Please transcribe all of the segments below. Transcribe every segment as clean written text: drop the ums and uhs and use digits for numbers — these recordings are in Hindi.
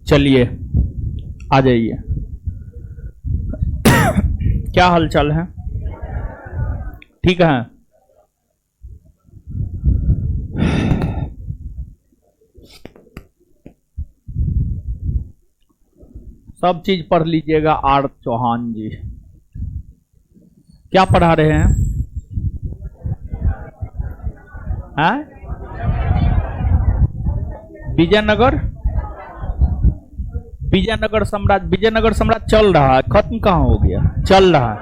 चलिए आ जाइए। क्या हालचाल है? ठीक है। सब चीज पढ़ लीजिएगा। आर चौहान जी क्या पढ़ा रहे हैं? विजयनगर। विजयनगर साम्राज्य। विजयनगर साम्राज्य चल रहा है, खत्म कहाँ हो गया? चल रहा है।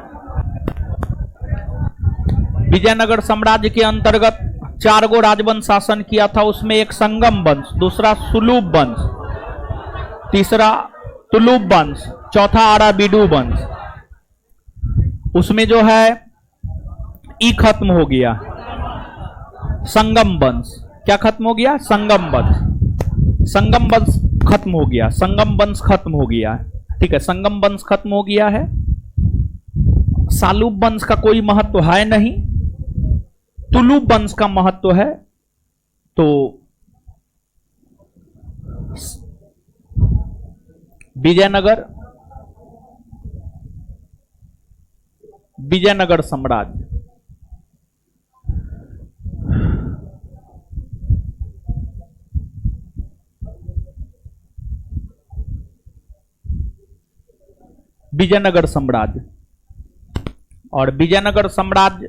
विजयनगर साम्राज्य के अंतर्गत 4 गो राजवंश शासन किया था। उसमें एक संगम वंश, दूसरा सुलूब वंश, तीसरा तुलुब वंश, चौथा आराबीडू वंश। उसमें जो है ई खत्म हो गया, संगम वंश। क्या खत्म हो गया? संगम वंश। संगम वंश खत्म हो गया। संगम वंश खत्म हो गया। ठीक है, संगम वंश खत्म हो गया है। सालूब वंश का कोई महत्व है नहीं। तुलुब वंश का महत्व है। तो विजयनगर, विजयनगर साम्राज्य। विजयनगर साम्राज्य और विजयनगर साम्राज्य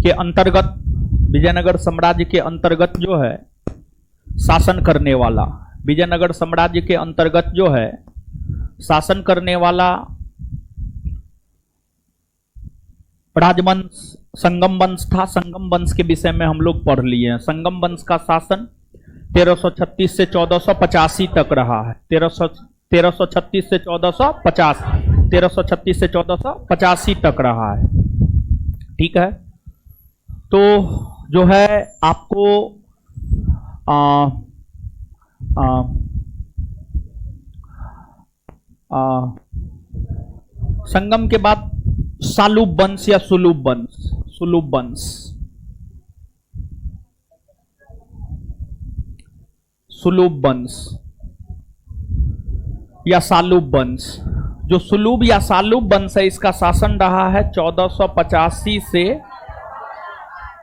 के अंतर्गत, विजयनगर साम्राज्य के अंतर्गत जो है शासन करने वाला, विजयनगर साम्राज्य के अंतर्गत जो है शासन करने वाला राजवंश संगम वंश था। संगम वंश के विषय में हम लोग पढ़ लिए हैं। संगम वंश का शासन 1336 से 1485 तक रहा है। 1336 से 1450, 1336 से 1485 तक रहा है। ठीक है, तो जो है आपको संगम के बाद सालूब वंश या सुलूब वंश, सुलूब वंश, सुलूब वंश या सालूब वंश। जो सुलूब या सालूब वंश है, इसका शासन रहा है 1485 से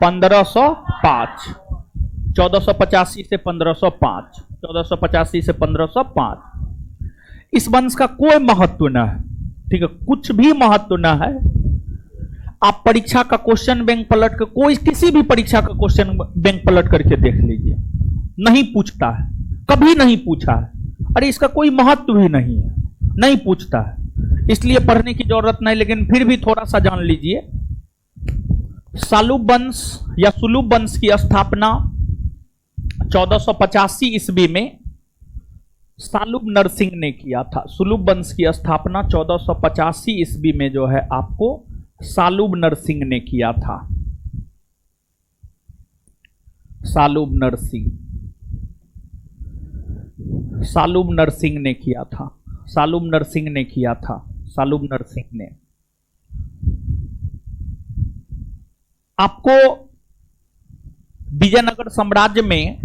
1505। 1485 से 1505, 1485 से 1505। इस वंश का कोई महत्व न है। ठीक है, कुछ भी महत्व न है। आप परीक्षा का क्वेश्चन बैंक पलट कर, कोई किसी भी परीक्षा का क्वेश्चन बैंक पलट करके देख लीजिए, नहीं पूछता है, कभी नहीं पूछा है। अरे इसका कोई महत्व भी नहीं है, नहीं पूछता है, इसलिए पढ़ने की जरूरत नहीं। लेकिन फिर भी थोड़ा सा जान लीजिए। सालूब वंश या सुलूब वंश की स्थापना 1485 ईस्वी में सालूब नरसिंह ने किया था। सुलूब वंश की स्थापना 1485 ईस्वी में जो है आपको सालूब नरसिंह ने किया था। सालूब नरसिंह, सालूब नरसिंह ने किया था। सालूब नरसिंह ने किया था। सालूब नरसिंह ने। आपको विजयनगर साम्राज्य में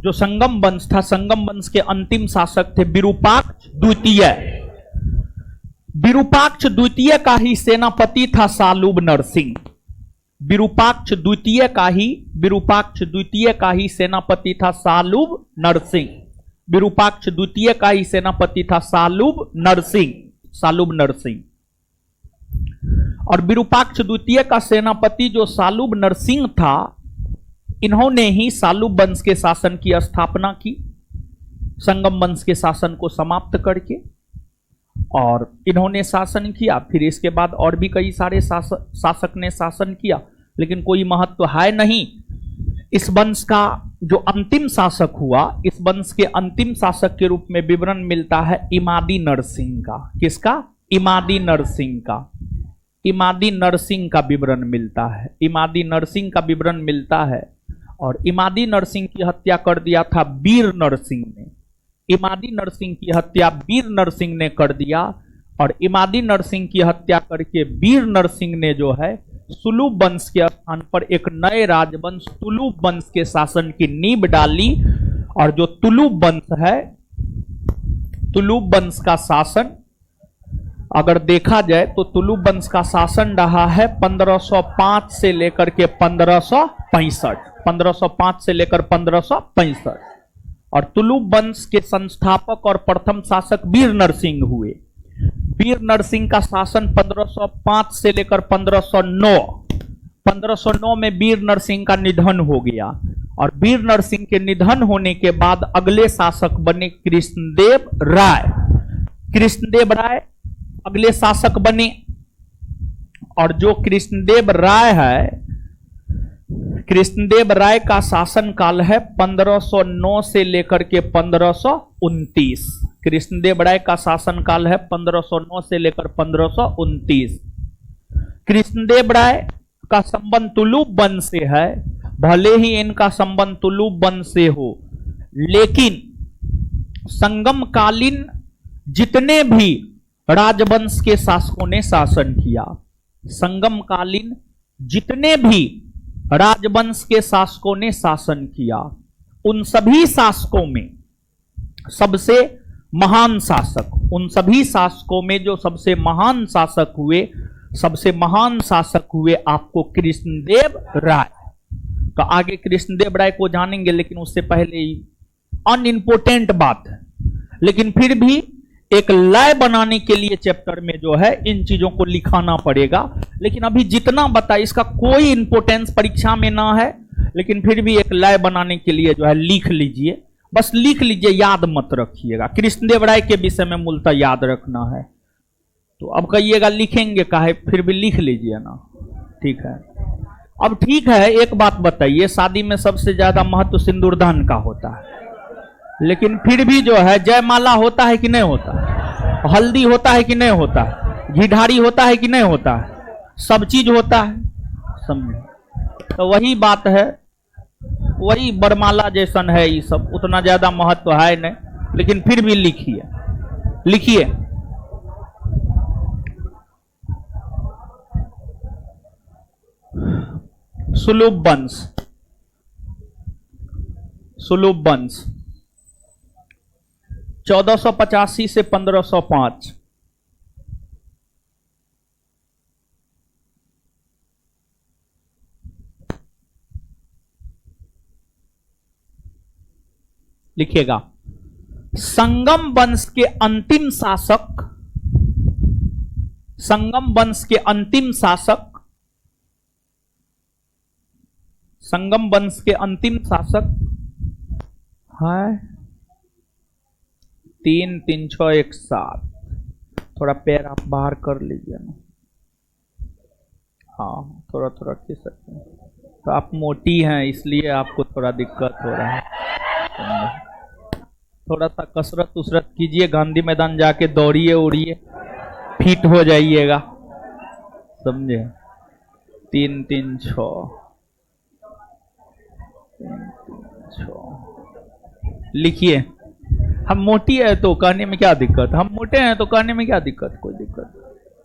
जो संगम वंश था, संगम वंश के अंतिम शासक थे विरूपाक्ष द्वितीय। विरूपाक्ष द्वितीय का ही सेनापति था सालूब नरसिंह। विरूपाक्ष द्वितीय का ही, विरूपाक्ष द्वितीय का ही सेनापति था सालूब नरसिंह। विरूपाक्ष द्वितीय का ही सेनापति था सालूब नरसिंह, सालूब नरसिंह। और विरूपाक्ष द्वितीय का सेनापति जो सालूब नरसिंह था, इन्होंने ही सालूब वंश के शासन की स्थापना की, संगम वंश के शासन को समाप्त करके। और इन्होंने शासन किया। फिर इसके बाद और भी कई सारे शासक ने शासन किया, लेकिन कोई महत्व है नहीं। इस वंश का जो अंतिम शासक हुआ, इस वंश के अंतिम शासक के रूप में विवरण मिलता है इमादी नरसिंह का। किसका? इमादी नरसिंह का। इमादी नरसिंह का विवरण मिलता है। इमादी नरसिंह का विवरण मिलता है। और इमादी नरसिंह की हत्या कर दिया था वीर नरसिंह ने। इमादी नरसिंह की हत्या वीर नरसिंह ने कर दिया। और इमादी नरसिंह की हत्या करके वीर नरसिंह ने जो है सुलूब वंश के स्थान पर एक नए राजवंश तुलुब वंश के शासन की नींव डाली। और जो तुलुब वंश है, तुलुब वंश का शासन अगर देखा जाए तो तुलुब वंश का शासन रहा है 1505 से लेकर के 1565, 1505 से लेकर 1565। और तुलुब वंश के संस्थापक और प्रथम शासक वीर नरसिंह हुए। वीर नरसिंह का शासन 1505 से लेकर 1509, 1509 में वीर नरसिंह का निधन हो गया। और वीर नरसिंह के निधन होने के बाद अगले शासक बने कृष्णदेव राय। कृष्णदेव राय अगले शासक बने। और जो कृष्णदेव राय है, कृष्णदेव राय का शासन काल है 1509 से लेकर के 1529। कृष्णदेव राय का शासन काल है 1509 से लेकर 1529। कृष्णदेव राय का संबंध तुलुब वंश से है। भले ही इनका संबंध तुलुब वंश से हो, लेकिन संगमकालीन जितने भी राजवंश के शासकों ने शासन किया, संगमकालीन जितने भी राजवंश के शासकों ने शासन किया, उन सभी शासकों में सबसे महान शासक, उन सभी शासकों में जो सबसे महान शासक हुए, सबसे महान शासक हुए आपको कृष्णदेव राय। तो आगे कृष्णदेव राय को जानेंगे, लेकिन उससे पहले ही अनइम्पोर्टेंट बात है, लेकिन फिर भी एक लय बनाने के लिए चैप्टर में जो है इन चीजों को लिखाना पड़ेगा। लेकिन अभी जितना बताया इसका कोई इंपोर्टेंस परीक्षा में ना है, लेकिन फिर भी एक लय बनाने के लिए जो है लिख लीजिए, बस लिख लीजिए, याद मत रखिएगा। कृष्णदेव राय के विषय में मूलतः याद रखना है। तो अब कहिएगा लिखेंगे काहे, फिर भी लिख लीजिए ना, ठीक है। अब ठीक है, एक बात बताइए, शादी में सबसे ज्यादा महत्व सिंदूरदान का होता है, लेकिन फिर भी जो है जयमाला होता है कि नहीं होता, हल्दी होता है कि नहीं होता, घीढारी होता है कि नहीं होता, सब चीज होता है, समझे। तो वही बात है, वही बरमाला जैसन है, ये सब उतना ज्यादा महत्व है नहीं, लेकिन फिर भी लिखिए, लिखिए। सुलुब वंश, सुलुब वंश 1485 से 1505। लिखिएगा, संगम वंश के अंतिम शासक, संगम वंश के अंतिम शासक, संगम वंश के अंतिम शासक है 33617। थोड़ा पैर आप बाहर कर लीजिए ना, हाँ थोड़ा थोड़ा खींच सकते हैं। तो आप मोटी हैं इसलिए आपको थोड़ा दिक्कत हो रहा है। थोड़ा सा कसरत उसरत कीजिए, गांधी मैदान जाके दौड़िए उड़िए, फिट हो जाइएगा, समझे। 336 लिखिए। हम मोटी है तो कहने में क्या दिक्कत, हम मोटे हैं तो कहने में क्या दिक्कत, कोई दिक्कत।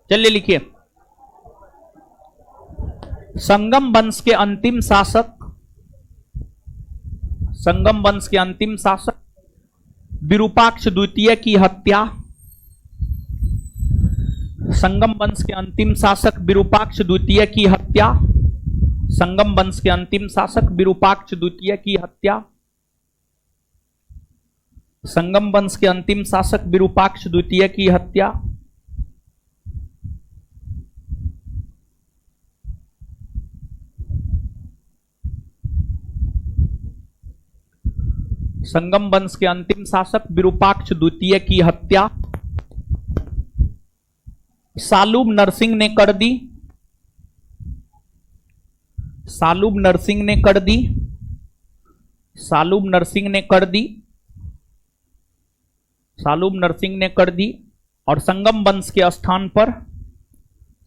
चलिए लिखिए, संगम वंश के अंतिम शासक, संगम वंश के अंतिम शासक विरूपाक्ष द्वितीय की हत्या, संगम वंश के अंतिम शासक विरूपाक्ष द्वितीय की हत्या, संगम वंश के अंतिम शासक विरूपाक्ष द्वितीय की हत्या, संगम वंश के अंतिम शासक विरूपाक्ष द्वितीय की हत्या, संगम वंश के अंतिम शासक विरूपाक्ष द्वितीय की हत्या सालूब नरसिंह ने कर दी, सालूब नरसिंह ने कर दी, सालूब नरसिंह ने कर दी, सालूब नरसिंह ने कर दी। और संगम वंश के स्थान पर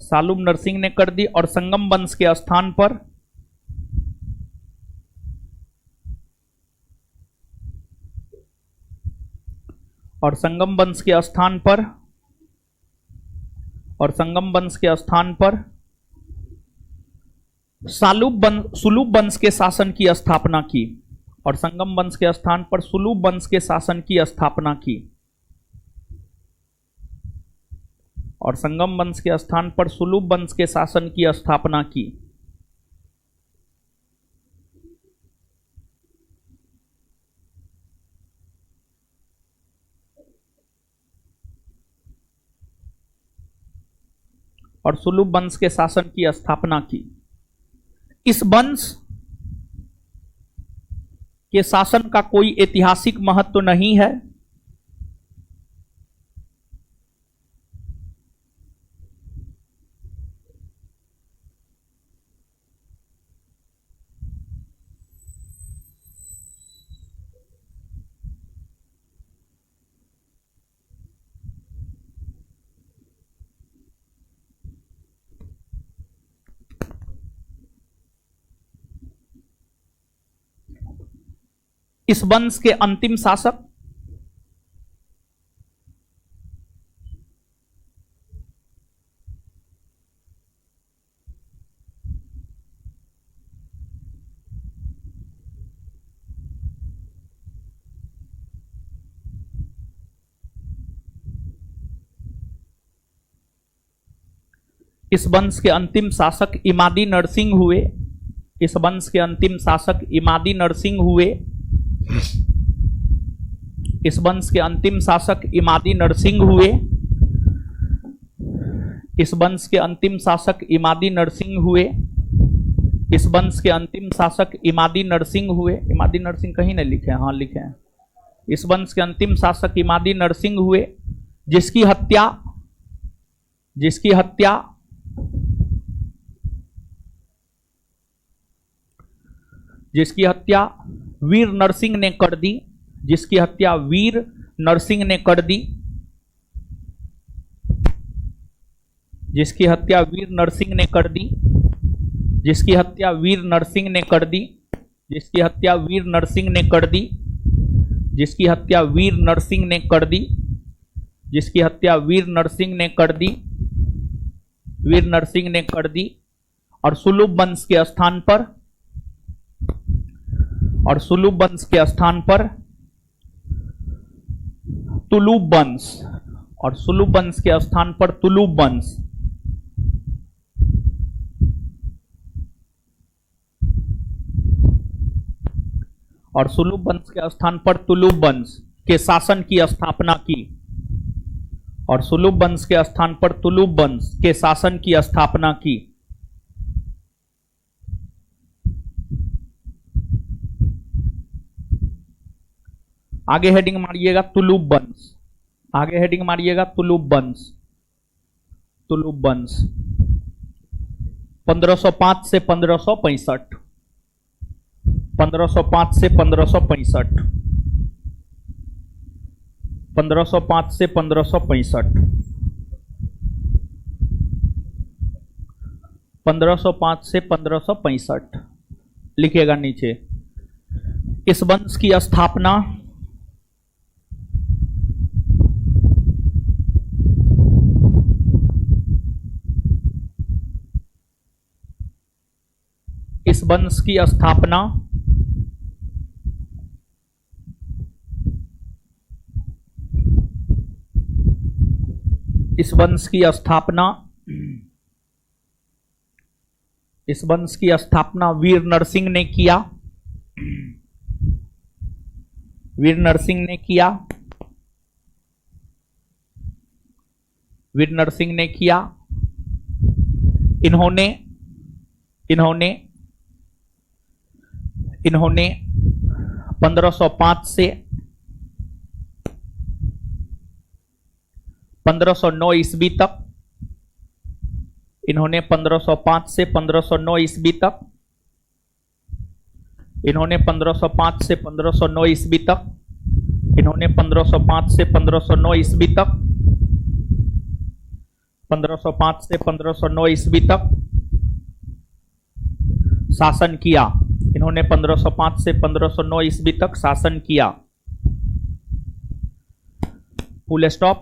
सालूब नरसिंह ने कर दी, और संगम वंश के स्थान पर और संगम वंश के स्थान पर और संगम वंश के स्थान पर सुलूब वंश के शासन की स्थापना की, और संगम वंश के स्थान पर सुलूब वंश के शासन की स्थापना की। और संगम वंश के स्थान पर सुलुभ वंश के शासन की स्थापना की। और सुलुभ वंश के शासन की स्थापना की। इस वंश के शासन का कोई ऐतिहासिक महत्व नहीं है, इस वंश के अंतिम शासक इस वंश के अंतिम शासक इमादी नरसिंह हुए। इस वंश के अंतिम शासक इमादी नरसिंह हुए। इस वंश के अंतिम शासक इमादी नरसिंह हुए। इस वंश के अंतिम शासक इमादी नरसिंह हुए। इस वंश के अंतिम शासक इमादी नरसिंह हुए। इमादी नरसिंह कहीं नहीं लिखे हैं? हाँ लिखे हैं। इस वंश के अंतिम शासक इमादी नरसिंह हुए, जिसकी हत्या वीर नरसिंह ने कर दी। जिसकी हत्या वीर नरसिंह ने कर दी। जिसकी हत्या वीर नरसिंह ने कर दी। जिसकी हत्या वीर नरसिंह ने कर दी। जिसकी हत्या वीर नरसिंह ने कर दी। जिसकी हत्या वीर नरसिंह ने कर दी। जिसकी हत्या वीर नरसिंह ने कर दी। वीर नरसिंह ने कर दी। और सुलुभ वंश के स्थान पर तुलुभ वंश, और सुलुभ वंश के स्थान पर तुलुभ वंश, और सुलुभ वंश के स्थान पर तुलुभ वंश के शासन की स्थापना की। और सुलुभ वंश के स्थान पर तुलुभ वंश के शासन की स्थापना की। आगे हेडिंग मारिएगा तुलुभ वंश। आगे हेडिंग मारिएगा तुलुभ वंश। तुलुभ वंश 1505 से 1565। 1505 से 1565। 1505 से 1565। 1505 से 1565 लिखिएगा नीचे। इस वंश की स्थापना इस वंश की स्थापना इस वंश की स्थापना इस वंश की स्थापना वीर नरसिंह ने किया। वीर नरसिंह ने किया। वीर नरसिंह ने किया। इन्होंने 1505 से 1509 ईस्वी तक, इन्होंने 1505 से 1509 ईस्वी तक, इन्होंने 1505 से 1509 ईस्वी तक, इन्होंने 1505 से 1509 ईस्वी तक, 1505 से 1509 ईस्वी तक शासन किया। इन्होंने 1505 से 1509 ईस्वी तक शासन किया। Full stop.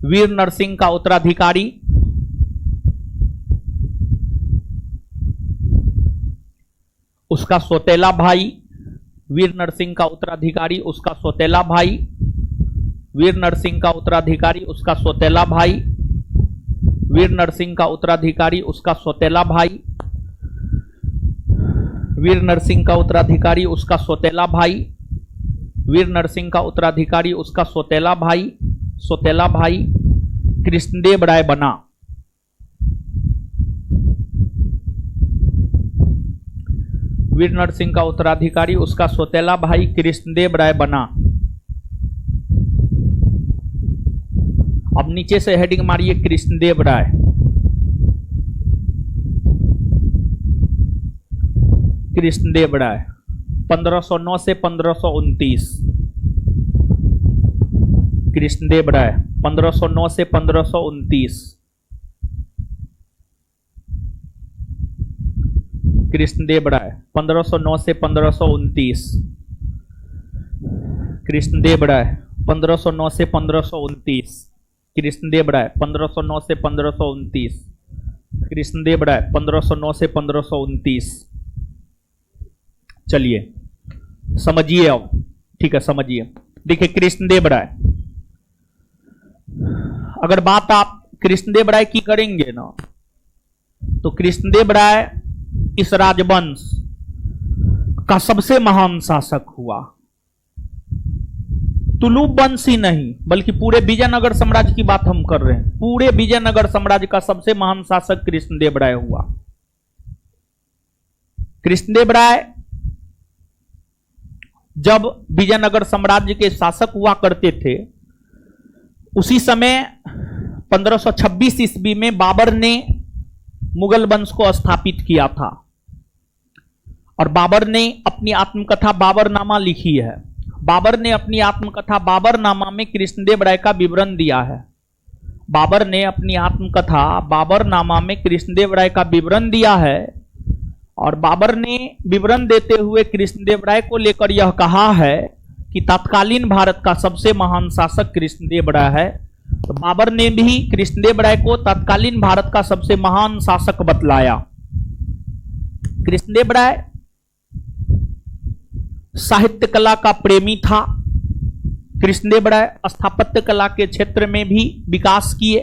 वीर नरसिंह का उत्तराधिकारी उसका सौतेला भाई, वीर नरसिंह का उत्तराधिकारी उसका सौतेला भाई वीर नरसिंह का उत्तराधिकारी उसका सौतेला भाई, वीर नरसिंह का उत्तराधिकारी उसका सौतेला भाई, वीर नरसिंह का उत्तराधिकारी उसका सौतेला भाई, वीर नरसिंह का उत्तराधिकारी उसका सौतेला भाई, सौतेला भाई कृष्णदेव राय बना। वीर नरसिंह का उत्तराधिकारी उसका सौतेला भाई कृष्णदेव राय बना। अब नीचे से हेडिंग मारिए कृष्णदेव राय। कृष्णदेव राय 1509 से 1529। कृष्णदेव राय 1509 से 1529। कृष्णदेव राय 1509 से 1529। कृष्णदेव राय 1509 से 1529। कृष्णदेव राय 1509 से 1529। कृष्णदेव राय 1509 से 1529। चलिए समझिए अब, ठीक है समझिए। देखिए कृष्णदेव राय, अगर बात आप कृष्णदेव राय की करेंगे ना, तो कृष्णदेव राय इस राजवंश का सबसे महान शासक हुआ। तुलुप वंश ही नहीं बल्कि पूरे विजयनगर साम्राज्य की बात हम कर रहे हैं। पूरे विजयनगर साम्राज्य का सबसे महान शासक कृष्णदेव राय हुआ। कृष्णदेव राय जब विजयनगर साम्राज्य के शासक हुआ करते थे, उसी समय 1526 ईस्वी में बाबर ने मुगल वंश को स्थापित किया था और बाबर ने अपनी आत्मकथा बाबरनामा लिखी है। बाबर ने अपनी आत्मकथा बाबरनामा में कृष्णदेव राय का विवरण दिया है। बाबर ने अपनी आत्मकथा बाबरनामा में कृष्णदेव राय का विवरण दिया है और बाबर ने विवरण देते हुए कृष्णदेव राय को लेकर यह कहा है कि तत्कालीन भारत का सबसे महान शासक कृष्णदेव राय है। तो बाबर ने भी कृष्णदेव राय को तत्कालीन भारत का सबसे महान शासक बतलाया। कृष्णदेव राय साहित्य कला का प्रेमी था। कृष्णदेव राय स्थापत्य कला के क्षेत्र में भी विकास किए,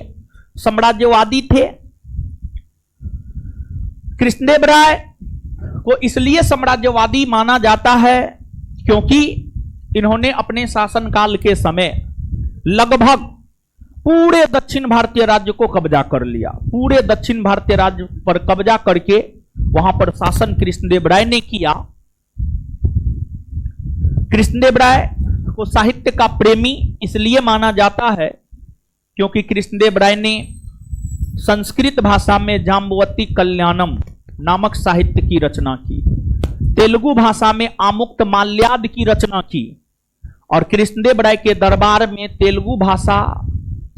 साम्राज्यवादी थे। कृष्णदेव राय को इसलिए साम्राज्यवादी माना जाता है क्योंकि इन्होंने अपने शासनकाल के समय लगभग पूरे दक्षिण भारतीय राज्य को कब्जा कर लिया। पूरे दक्षिण भारतीय राज्य पर कब्जा करके वहां पर शासन कृष्णदेव राय ने किया। कृष्णदेव राय को साहित्य का प्रेमी इसलिए माना जाता है क्योंकि कृष्णदेव राय ने संस्कृत भाषा में जाम्बवती कल्याणम नामक साहित्य की रचना की, तेलुगु भाषा में आमुक्त माल्याद की रचना की और कृष्णदेव राय के दरबार में तेलुगु भाषा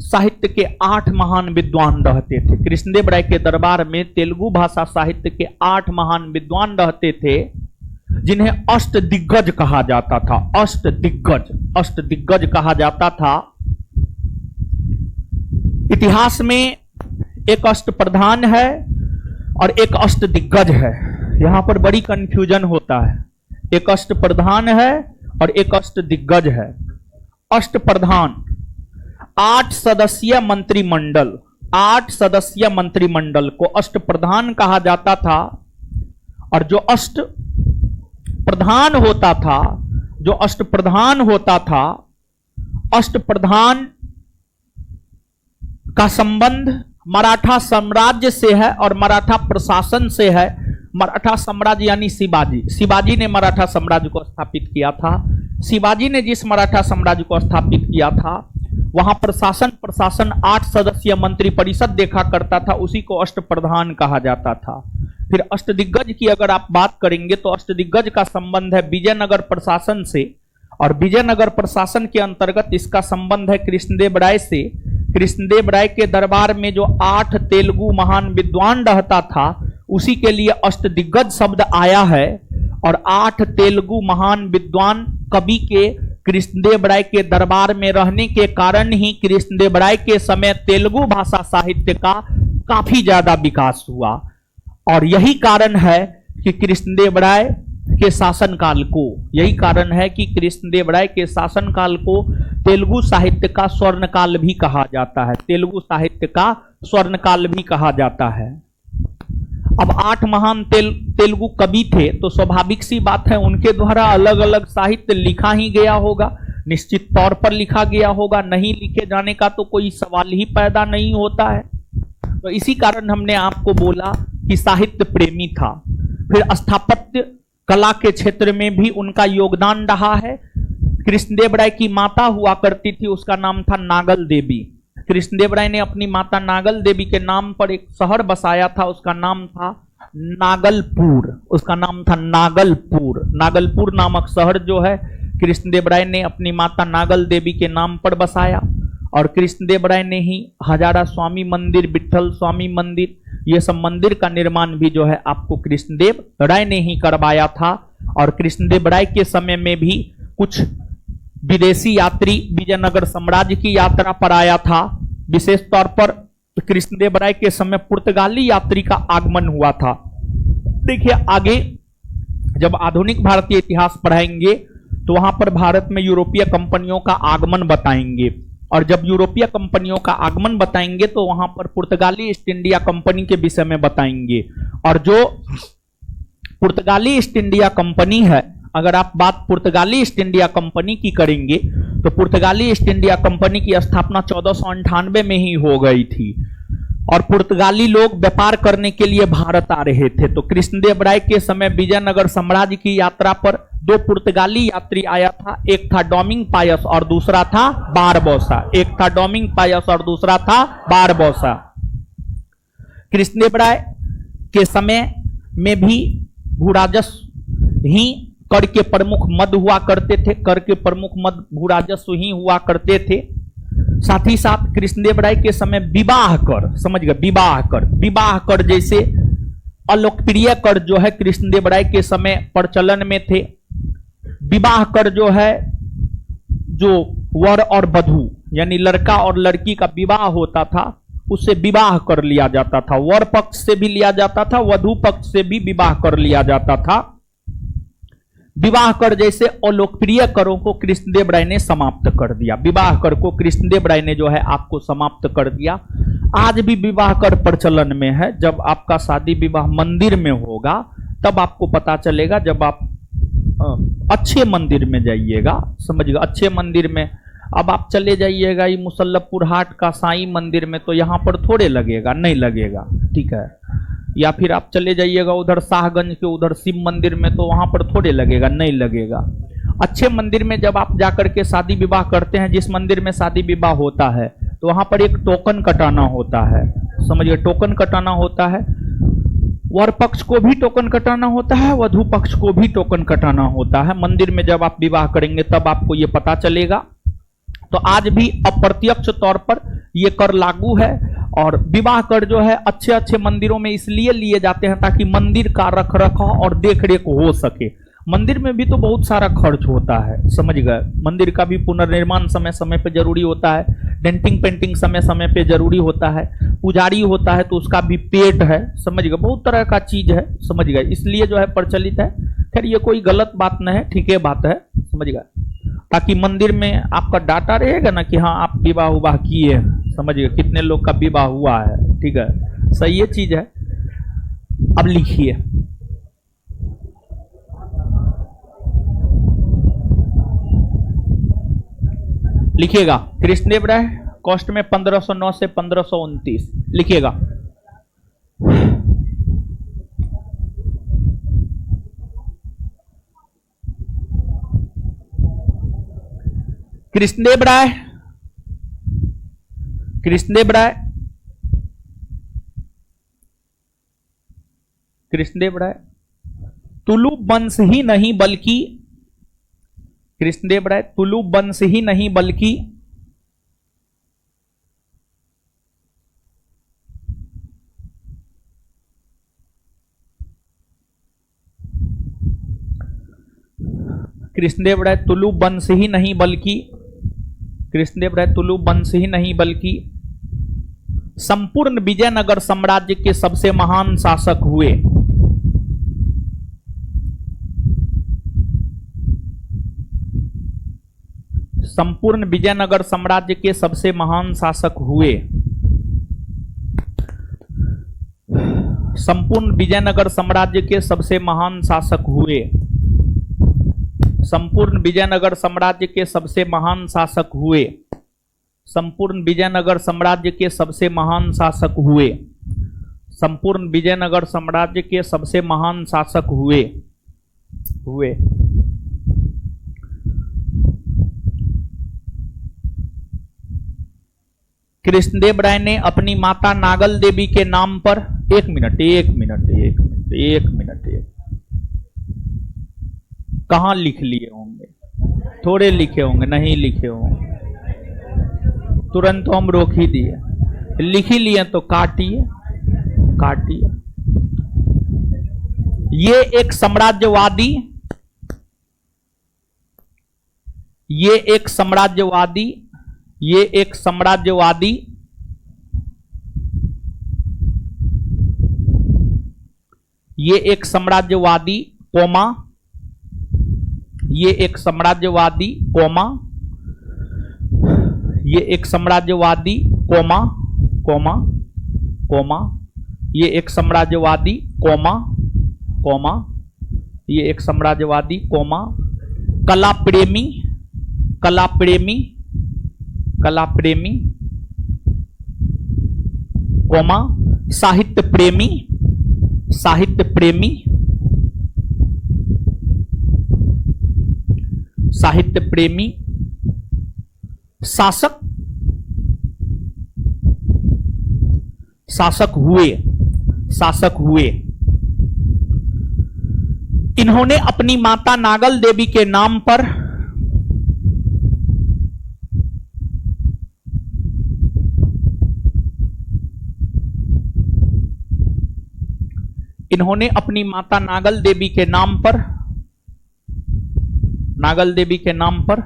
साहित्य के 8 महान विद्वान रहते थे। कृष्णदेव राय के दरबार में तेलुगु भाषा साहित्य के 8 महान विद्वान रहते थे, जिन्हें अष्ट दिग्गज कहा जाता था। अष्ट दिग्गज कहा जाता था। इतिहास में एक अष्ट प्रधान है और एक अष्ट दिग्गज है। यहां पर बड़ी कंफ्यूजन होता है। एक अष्ट प्रधान है और एक अष्ट दिग्गज है। अष्ट प्रधान 8 सदस्यीय मंत्रिमंडल, 8 सदस्यीय मंत्रिमंडल को अष्ट प्रधान कहा जाता था। और जो अष्ट प्रधान होता था, जो अष्ट प्रधान होता था, अष्ट प्रधान का संबंध मराठा साम्राज्य से है और मराठा प्रशासन से है। मराठा साम्राज्य यानी शिवाजी ने मराठा साम्राज्य को स्थापित किया था। शिवाजी ने जिस मराठा साम्राज्य को स्थापित किया था वहां प्रशासन 8 सदस्यीय मंत्री परिषद देखा करता था, उसी को अष्ट प्रधान कहा जाता था। फिर अष्टदिग्गज की अगर आप बात करेंगे तो अष्टदिग्गज का संबंध है विजयनगर प्रशासन से और विजयनगर प्रशासन के अंतर्गत इसका संबंध है कृष्णदेव राय से। कृष्णदेव राय के दरबार में जो 8 तेलुगु महान विद्वान रहता था उसी के लिए अष्टदिग्गज शब्द आया है। और 8 तेलुगु महान विद्वान कवि के कृष्णदेव राय के दरबार में रहने के कारण ही कृष्णदेव राय के समय तेलुगु भाषा साहित्य का काफी ज्यादा विकास हुआ। और यही कारण है कि कृष्णदेव राय के शासनकाल को, यही कारण है कि कृष्णदेव राय के शासनकाल को तेलुगु साहित्य का स्वर्णकाल भी कहा जाता है, तेलुगु साहित्य का स्वर्णकाल भी कहा जाता है। अब 8 महान तेलुगु कवि थे, तो स्वाभाविक सी बात है उनके द्वारा अलग अलग साहित्य लिखा ही गया होगा, निश्चित तौर पर लिखा गया होगा, नहीं लिखे जाने का तो कोई सवाल ही पैदा नहीं होता है। तो इसी कारण हमने आपको बोला कि साहित्य प्रेमी था। फिर स्थापत्य कला के क्षेत्र में भी उनका योगदान रहा है। कृष्णदेव राय की माता हुआ करती थी, उसका नाम था नागल देवी। कृष्णदेव राय ने अपनी माता नागल देवी के नाम पर एक शहर बसाया था, उसका नाम था नागलपुर, उसका नाम था नागलपुर। नागलपुर नामक शहर जो है कृष्णदेव राय ने अपनी माता नागल देवी के नाम पर बसाया। और कृष्णदेव राय ने ही हजारा स्वामी मंदिर, विठल स्वामी मंदिर, ये सब मंदिर का निर्माण भी जो है आपको कृष्णदेव राय ने ही करवाया था। और कृष्णदेव राय के समय में भी कुछ विदेशी यात्री विजयनगर साम्राज्य की यात्रा पर आया था। विशेष तौर पर कृष्णदेव राय के समय पुर्तगाली यात्री का आगमन हुआ था। देखिए आगे जब आधुनिक भारतीय इतिहास पढ़ाएंगे तो वहां पर भारत में यूरोपीय कंपनियों का आगमन बताएंगे, और जब यूरोपीय कंपनियों का आगमन बताएंगे तो वहां पर पुर्तगाली ईस्ट इंडिया कंपनी के विषय में बताएंगे। और जो पुर्तगाली ईस्ट इंडिया कंपनी है, अगर आप बात पुर्तगाली ईस्ट इंडिया कंपनी की करेंगे तो पुर्तगाली ईस्ट इंडिया कंपनी की स्थापना 1498 में ही हो गई थी, और पुर्तगाली लोग व्यापार करने के लिए भारत आ रहे थे। तो कृष्णदेव राय के समय विजयनगर साम्राज्य की यात्रा पर 2 पुर्तगाली यात्री आया था, एक था डोमिंग पायस और दूसरा था बारबोसा। एक था डोमिंग पायस और दूसरा था बारबोसा। कृष्णदेव राय के समय में भी भूराजस्व ही कर के प्रमुख मद हुआ करते थे, कर के प्रमुख मद भूराजस्व ही हुआ करते थे। साथ ही साथ कृष्णदेव राय के समय विवाह कर, समझ गए, विवाह कर जैसे अलोकप्रिय कर जो है कृष्णदेव राय के समय प्रचलन में थे। विवाह कर जो है, जो वर और वधू यानी लड़का और लड़की का विवाह होता था उससे विवाह कर लिया जाता था। वर पक्ष से भी लिया जाता था, वधू पक्ष से भी विवाह कर लिया जाता था। विवाह कर जैसे अलोकप्रिय करों को कृष्णदेव राय ने समाप्त कर दिया। विवाह कर को कृष्णदेव राय ने जो है आपको समाप्त कर दिया। आज भी विवाह कर प्रचलन में है। जब आपका शादी विवाह मंदिर में होगा तब आपको पता चलेगा, जब आप अच्छे मंदिर में जाइएगा, समझिएगा, अच्छे मंदिर में। अब आप चले जाइएगा ये मुसल्लफपुर हाट का साईं मंदिर में तो यहाँ पर थोड़े लगेगा, नहीं लगेगा, ठीक है। या फिर आप चले जाइएगा उधर शाहगंज के उधर शिव मंदिर में तो वहां पर थोड़े लगेगा, नहीं लगेगा। अच्छे मंदिर में जब आप जाकर के शादी विवाह करते हैं, जिस मंदिर में शादी विवाह होता है तो वहां पर एक टोकन कटाना होता है, समझिए, टोकन कटाना होता है। वर पक्ष को भी टोकन कटाना होता है, वधू पक्ष को भी टोकन कटाना होता है। मंदिर में जब आप विवाह करेंगे तब आपको ये पता चलेगा। तो आज भी अप्रत्यक्ष तौर पर यह कर लागू है। और विवाह कर जो है अच्छे अच्छे मंदिरों में इसलिए लिए जाते हैं ताकि मंदिर का रख रखाव और देख रेख हो सके। मंदिर में भी तो बहुत सारा खर्च होता है, समझ गए। मंदिर का भी पुनर्निर्माण समय समय पे जरूरी होता है, डेंटिंग पेंटिंग समय समय पे जरूरी होता है, पुजारी होता है तो उसका भी पेट है, समझ गए, बहुत तरह का चीज है, समझ गए, इसलिए जो है प्रचलित है। खैर ये कोई गलत बात नहीं है, ठीक है बात है, समझ गए, ताकि मंदिर में आपका डाटा रहेगा ना कि हाँ आप विवाह उवाह किए हैं, समझिए कितने लोग का विवाह हुआ है, ठीक है, सही ये चीज है। अब लिखिए, लिखिएगा कृष्णदेव राय कॉस्ट में 1509 से 1529 लिखिएगा। कृष्णदेव राय, कृष्णदेव राय, कृष्णदेव राय तुलु वंश ही नहीं बल्कि, कृष्णदेव राय तुलु वंश ही नहीं बल्कि कृष्णदेव राय तुलु वंश ही नहीं बल्कि, कृष्णदेव राय तुलु वंश ही नहीं बल्कि संपूर्ण विजयनगर साम्राज्य के सबसे महान शासक हुए। संपूर्ण विजयनगर साम्राज्य के सबसे महान शासक हुए। संपूर्ण विजयनगर साम्राज्य के सबसे महान शासक हुए। संपूर्ण विजयनगर साम्राज्य के सबसे महान शासक हुए। संपूर्ण विजयनगर साम्राज्य के सबसे महान शासक हुए। संपूर्ण विजयनगर साम्राज्य के सबसे महान शासक हुए। कृष्णदेव राय ने अपनी माता नागल देवी के नाम पर एक मिनट कहां लिख लिए होंगे? थोड़े लिखे होंगे, नहीं लिखे होंगे, तुरंत तो हम रोक ही दिए। लिख ही लिए तो काटिए। ये एक साम्राज्यवादी ये एक साम्राज्यवादी कौमा ये एक साम्राज्यवादी कौमा ये एक साम्राज्यवादी कौमा कौमा कौमा ये एक साम्राज्यवादी कौमा कौमा ये एक साम्राज्यवादी कौमा कला प्रेमी कौमा साहित्य प्रेमी शासक हुए। इन्होंने अपनी माता नागल देवी के नाम पर नागल देवी के नाम पर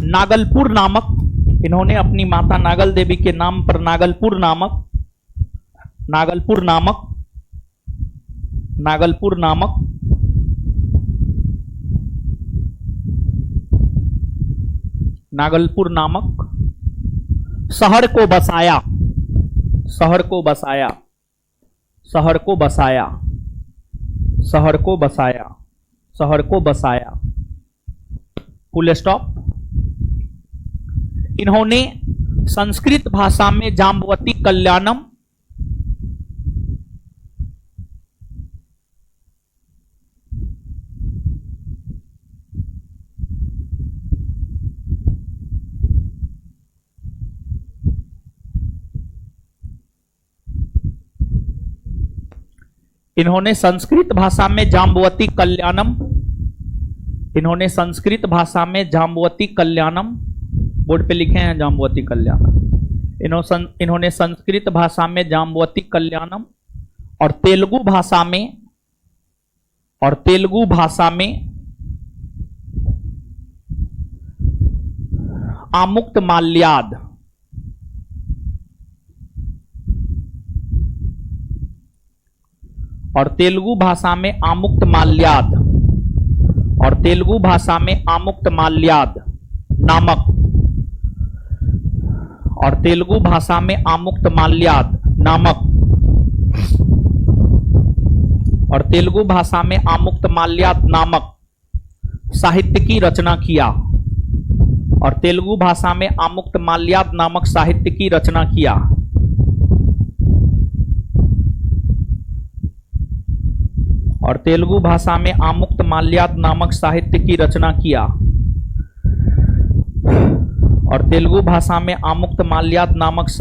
नागलपुर नामक इन्होंने अपनी माता नागल देवी के नाम पर नागलपुर नामक शहर को बसाया। Full stop. इन्होंने संस्कृत भाषा में जाम्बवती कल्याणम इन्होंने संस्कृत भाषा में जाम्बवती कल्याणम बोर्ड पे लिखे हैं जाम्बवती कल्याणम। इन्होंने संस्कृत भाषा में जाम्बवती कल्याणम और तेलुगु भाषा में आमुक्त माल्याद और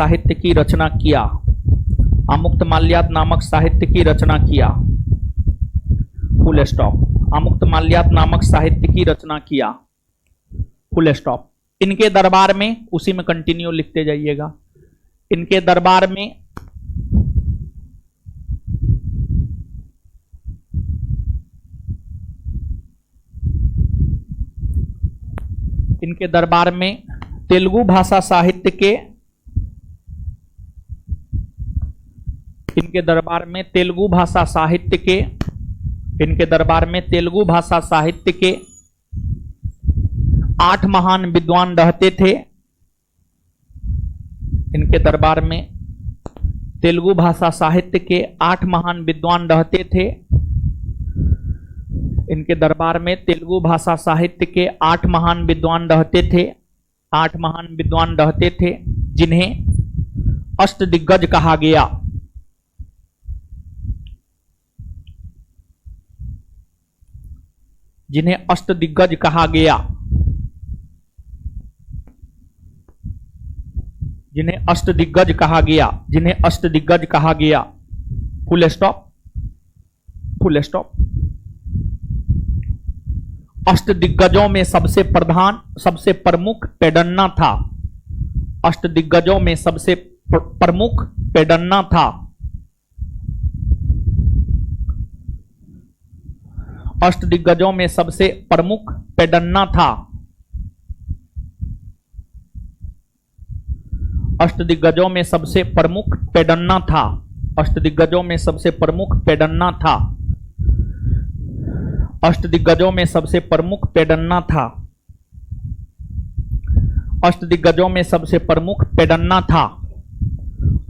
तेलुगु भाषा में आमुक्त माल्याद नामक साहित्य की रचना किया। Full stop. आमुक्त माल्याद नामक साहित्य की रचना किया। Full stop. इनके दरबार में, उसी में कंटिन्यू लिखते जाइएगा। इनके दरबार में तेलुगु भाषा साहित्य के इनके दरबार में तेलुगु भाषा साहित्य के 8 महान विद्वान रहते थे इनके दरबार में। तेलुगु भाषा साहित्य के 8 महान विद्वान रहते थे इनके दरबार में। तेलुगु भाषा साहित्य के 8 महान विद्वान रहते थे। 8 महान विद्वान रहते थे जिन्हें अष्टदिग्गज कहा गया। जिन्हें अष्टदिग्गज कहा गया। जिन्हें अष्टदिग्गज कहा गया। जिन्हें अष्टदिग्गज कहा गया। Full stop, full stop. अष्टदिग्गजों में सबसे प्रधान, सबसे प्रमुख पेडन्ना था। अष्टदिग्गजों में सबसे प्रमुख पेडन्ना था। अष्टदिग्गजों में सबसे प्रमुख पेडन्ना था। अष्टदिग्गजों में सबसे प्रमुख पेडन्ना था। अष्टदिग्गजों में सबसे प्रमुख पेडन्ना था। अष्टदिग्गजों में सबसे प्रमुख पेडन्ना था। अष्टदिग्गजों में सबसे प्रमुख पेडन्ना था।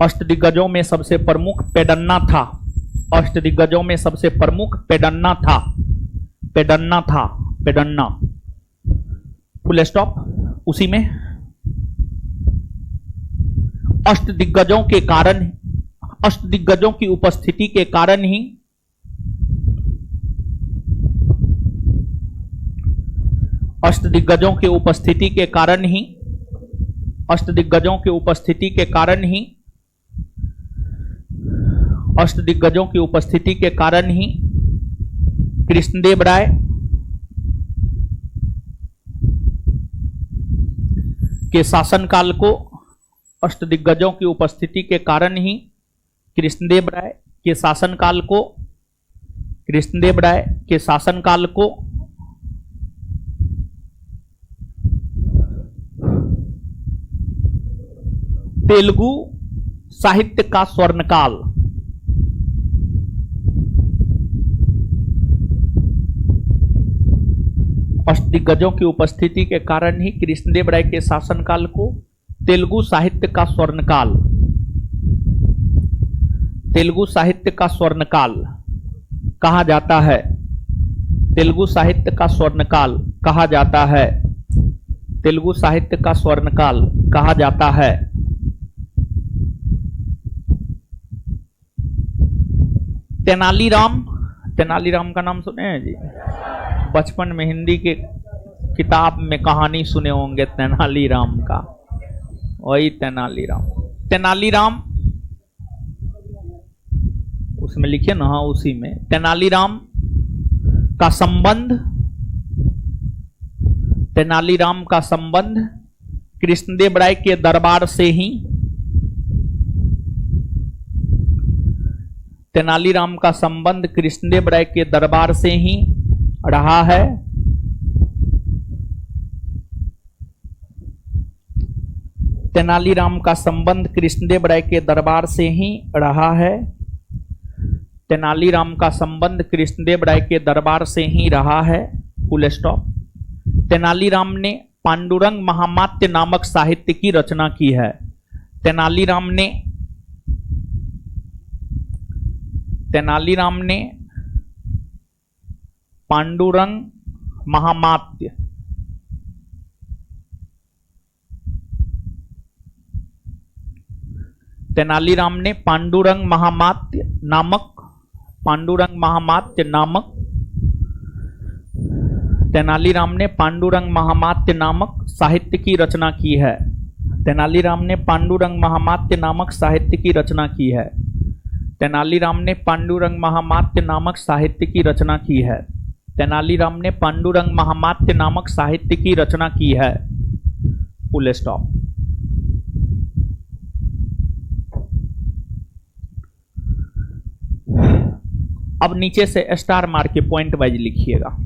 अष्टदिग्गजों में सबसे प्रमुख पेडन्ना था। अष्टदिग्गजों में सबसे प्रमुख पेडन्ना था। पेडन्ना था, पेडन्ना। Full stop. उसी में अष्टदिग्गजों के कारण, अष्टदिग्गजों की उपस्थिति के कारण ही अष्टदिग्गजों के उपस्थिति के कारण ही अष्टदिग्गजों की उपस्थिति के कारण ही अष्टदिग्गजों की उपस्थिति के कारण ही कृष्णदेव राय के शासनकाल को, अष्टदिग्गजों की उपस्थिति के कारण ही कृष्णदेव राय के शासनकाल को, कृष्णदेव राय के शासनकाल को तेलुगु साहित्य का स्वर्णकाल, अष्टदिग्गजों की उपस्थिति के कारण ही कृष्णदेव राय के शासनकाल को तेलुगु साहित्य का स्वर्णकाल, तेलुगु साहित्य का स्वर्णकाल कहा जाता है। तेलुगु साहित्य का स्वर्णकाल कहा जाता है। तेलुगु साहित्य का स्वर्णकाल कहा जाता है। तेनालीराम, तेनालीराम का नाम सुने हैं जी? बचपन में हिंदी के किताब में कहानी सुने होंगे तेनालीराम का, वही तेनालीराम। तेनालीराम उसमें लिखे ना, हाँ उसी में। तेनालीराम का संबंध, तेनालीराम का संबंध कृष्णदेव राय के दरबार से ही, तेनालीराम का संबंध कृष्णदेव राय के दरबार से ही रहा है। तेनालीराम का संबंध कृष्णदेव राय के दरबार से ही रहा है। तेनालीराम का संबंध कृष्णदेव राय के दरबार से ही रहा है। Full stop. तेनालीराम ने पांडुरंग महामात्य नामक साहित्य की रचना की है। तेनालीराम ने पांडुरंग महामात्य तेनालीराम ने पांडुरंग महामात्य नामक तेनालीराम ने पांडुरंग महामात्य नामक साहित्य की रचना की है। तेनालीराम ने पांडुरंग महामात्य नामक साहित्य की रचना की है। तेनालीराम ने पांडुरंग महामात्य नामक साहित्य की रचना की है। तेनालीराम ने पांडुरंग महामात्य नामक साहित्य की रचना की है। Full stop. अब नीचे से स्टार मार के पॉइंट वाइज लिखिएगा।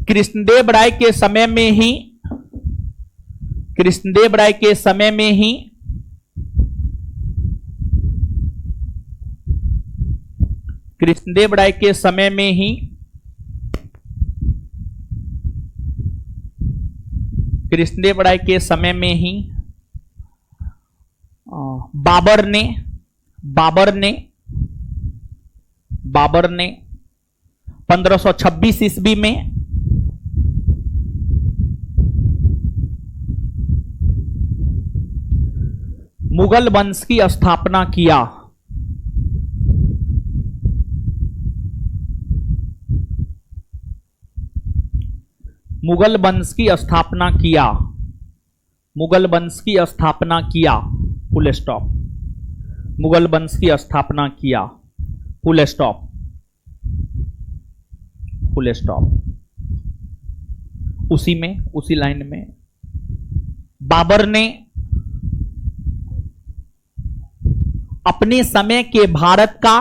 कृष्णदेव राय के समय में ही, कृष्णदेव राय के समय में ही कृष्णदेव राय के समय में ही कृष्णदेव राय के समय में ही बाबर ने 1526 ईस्वी में मुगल वंश की स्थापना किया। मुगल वंश की स्थापना किया। मुगल वंश की स्थापना किया। Full stop. मुगल वंश की स्थापना किया। Full stop. Full stop. उसी लाइन में बाबर ने अपने समय के भारत का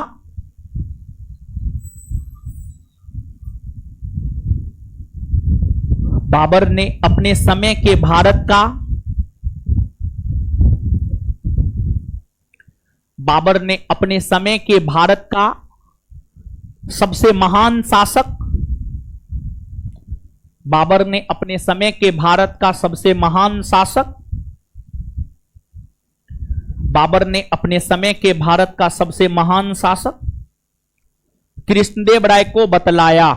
बाबर ने अपने समय के भारत का बाबर ने अपने समय के भारत का सबसे महान शासक बाबर ने अपने समय के भारत का सबसे महान शासक बाबर ने अपने समय के भारत का सबसे महान शासक कृष्णदेव राय को बतलाया।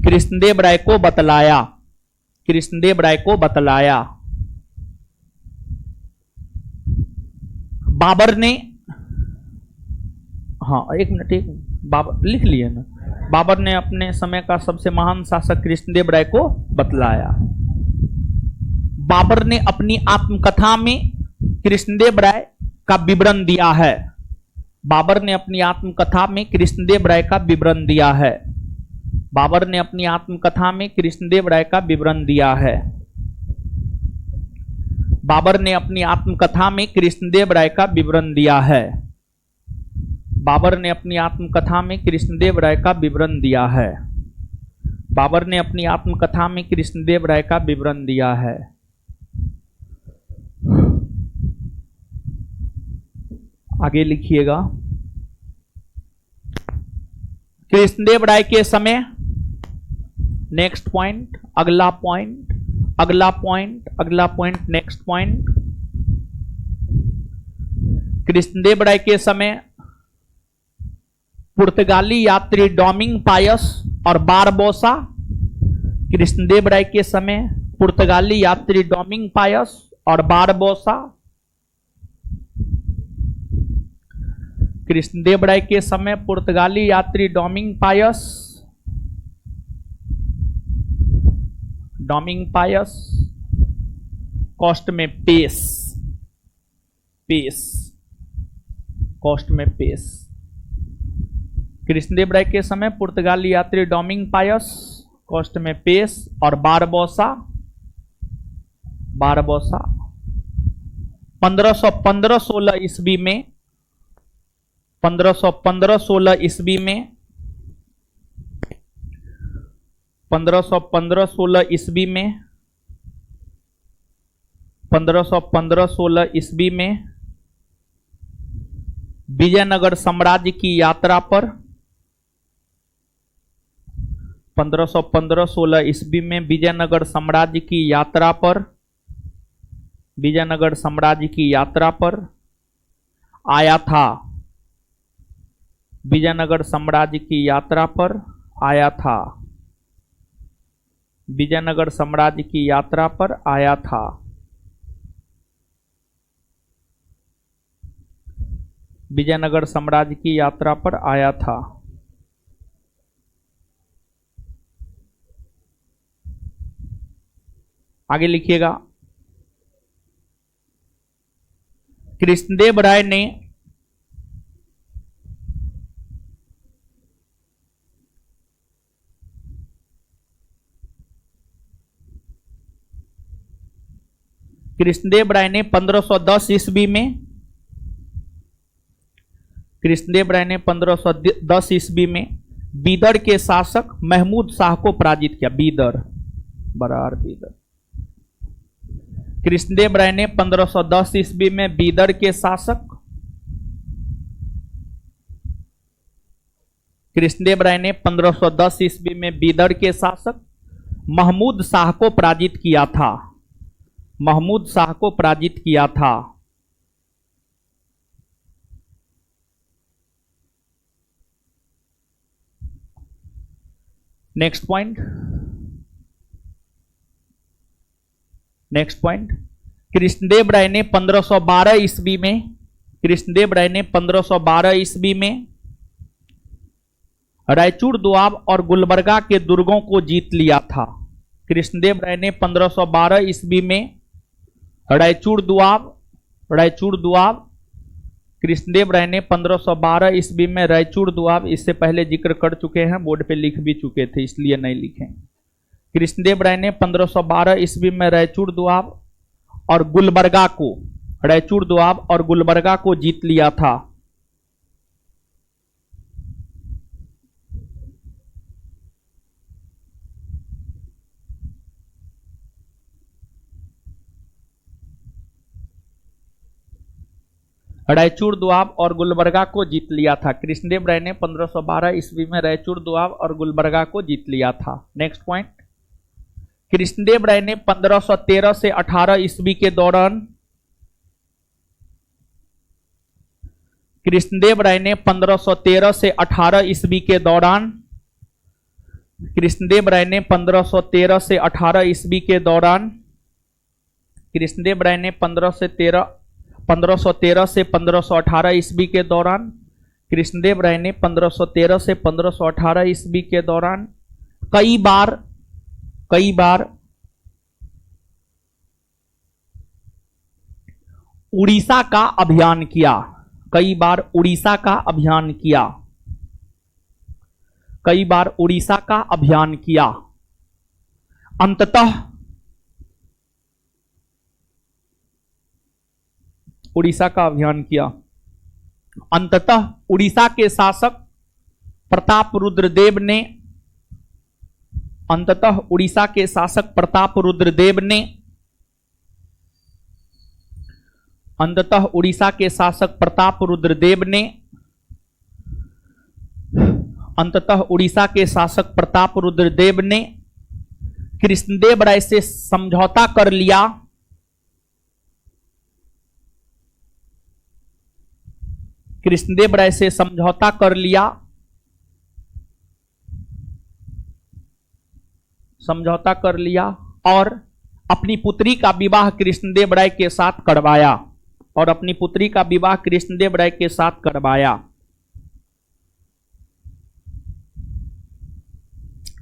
कृष्णदेव राय को बतलाया। कृष्णदेव राय को बतलाया। बाबर ने, हाँ एक मिनट, बाबर लिख लिए ना। बाबर ने अपने समय का सबसे महान शासक कृष्णदेव राय को बतलाया। बाबर ने अपनी आत्मकथा में कृष्णदेव राय का विवरण दिया है। बाबर ने अपनी आत्मकथा में कृष्णदेव राय का विवरण दिया है। बाबर ने अपनी आत्मकथा में कृष्णदेव राय का विवरण दिया है। बाबर ने अपनी आत्मकथा में कृष्णदेव राय का विवरण दिया है। बाबर ने अपनी आत्मकथा में कृष्णदेव राय का विवरण दिया है। बाबर ने अपनी आत्मकथा में कृष्णदेव राय का विवरण दिया है। आगे लिखिएगा। कृष्णदेव राय के समय, नेक्स्ट पॉइंट, अगला पॉइंट, अगला पॉइंट, अगला पॉइंट, नेक्स्ट पॉइंट। कृष्णदेव राय के समय पुर्तगाली यात्री डोमिंग पायस और बारबोसा। कृष्णदेव राय के समय पुर्तगाली यात्री डोमिंग पायस और बारबोसा। कृष्णदेव राय के समय पुर्तगाली यात्री डोमिंग पायस, कॉस्ट में पेस, कॉस्ट में पेस। कृष्णदेव राय के समय पुर्तगाली यात्री डोमिंग पायस, कॉस्ट में पेस और बारबोसा 1515-16 ईस्वी में 1515-16 ईस्वी में 1515-16 ईस्वी में 1515-16 ईस्वी में विजयनगर साम्राज्य की यात्रा पर 1515-16 ईस्वी में विजयनगर साम्राज्य की यात्रा पर, विजयनगर साम्राज्य की यात्रा पर आया था। विजयनगर साम्राज्य की यात्रा पर आया था। विजयनगर साम्राज्य की यात्रा पर आया था। विजयनगर साम्राज्य की यात्रा पर आया था। आगे लिखिएगा। कृष्णदेव राय ने कृष्णदेव राय ने 1510 ईस्वी में कृष्णदेव राय ने 1510 ईस्वी में बीदर के शासक महमूद शाह को पराजित किया। बीदर, बरार बीदर। कृष्णदेव राय ने 1510 ईस्वी में बीदर के शासक, कृष्णदेव राय ने 1510 ईस्वी में बीदर के शासक महमूद शाह को पराजित किया था। महमूद शाह को पराजित किया था। Next point, next point, Krishnadeva Raya ने 1512 ईस्वी में, कृष्णदेव राय ने 1512 ईस्वी में रायचूर दोआब और गुलबर्गा के दुर्गों को जीत लिया था। कृष्णदेव राय ने 1512 ईस्वी में रायचूर दोआब, कृष्णदेव राय ने 1512 ईस्वी में रायचूर दोआब, इससे पहले जिक्र कर चुके हैं, बोर्ड पे लिख भी चुके थे इसलिए नहीं लिखे। कृष्णदेव राय ने 1512 ईस्वी में रायचूर दोआब और गुलबर्गा को, रायचूर दोआब और गुलबर्गा को जीत लिया था। रायचूर दोआब और गुलबर्गा को जीत लिया था। कृष्णदेव राय ने 1512 ईस्वी में रायचूर दोआब और गुलबर्गा को जीत लिया था। नेक्स्ट पॉइंट, कृष्णदेव राय ने 1513 से 18 ईस्वी के दौरान, कृष्णदेव राय ने 1513 से 18 ईस्वी के दौरान, कृष्णदेव राय ने 1513 से 18 ईस्वी के दौरान, कृष्णदेव राय ने 1513 से 1518 ईस्वी के दौरान, कृष्णदेव राय ने 1513 से 1518 ईस्वी के दौरान कई बार उड़ीसा का अभियान किया। कई बार उड़ीसा का अभियान किया। कई बार उड़ीसा का अभियान किया। अंततः उड़ीसा का अभियान किया। अंततः उड़ीसा के शासक प्रताप रुद्रदेव ने, अंततः उड़ीसा के शासक प्रताप रुद्रदेव ने, अंततः उड़ीसा के शासक प्रताप रुद्रदेव ने, अंततः उड़ीसा के शासक प्रताप रुद्रदेव ने कृष्णदेव राय से समझौता कर लिया। कृष्णदेव राय से समझौता कर लिया, समझौता कर लिया और अपनी पुत्री का विवाह कृष्णदेव राय के साथ करवाया, और अपनी पुत्री का विवाह कृष्णदेव राय के साथ करवाया,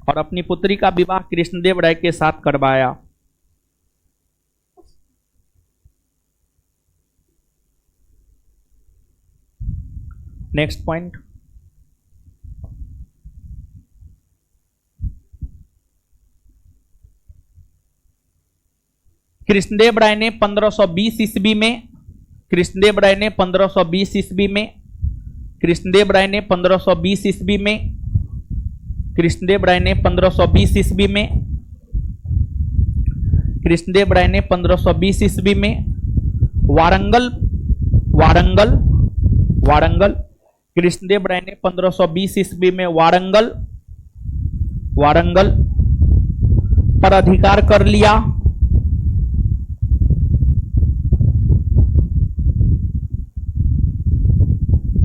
और अपनी पुत्री का विवाह कृष्णदेव राय के साथ करवाया। नेक्स्ट पॉइंट, कृष्णदेव राय ने 1520 ईस्वी में, कृष्णदेव राय ने 1520 ईस्वी में, कृष्णदेव राय ने 1520 ईस्वी में, कृष्णदेव राय ने 1520 ईस्वी में, कृष्णदेव राय ने 1520 ईस्वी में वारंगल, वारंगल, वारंगल, कृष्णदेव राय ने 1520 ईस्वी में वारंगल, वारंगल पर अधिकार कर लिया।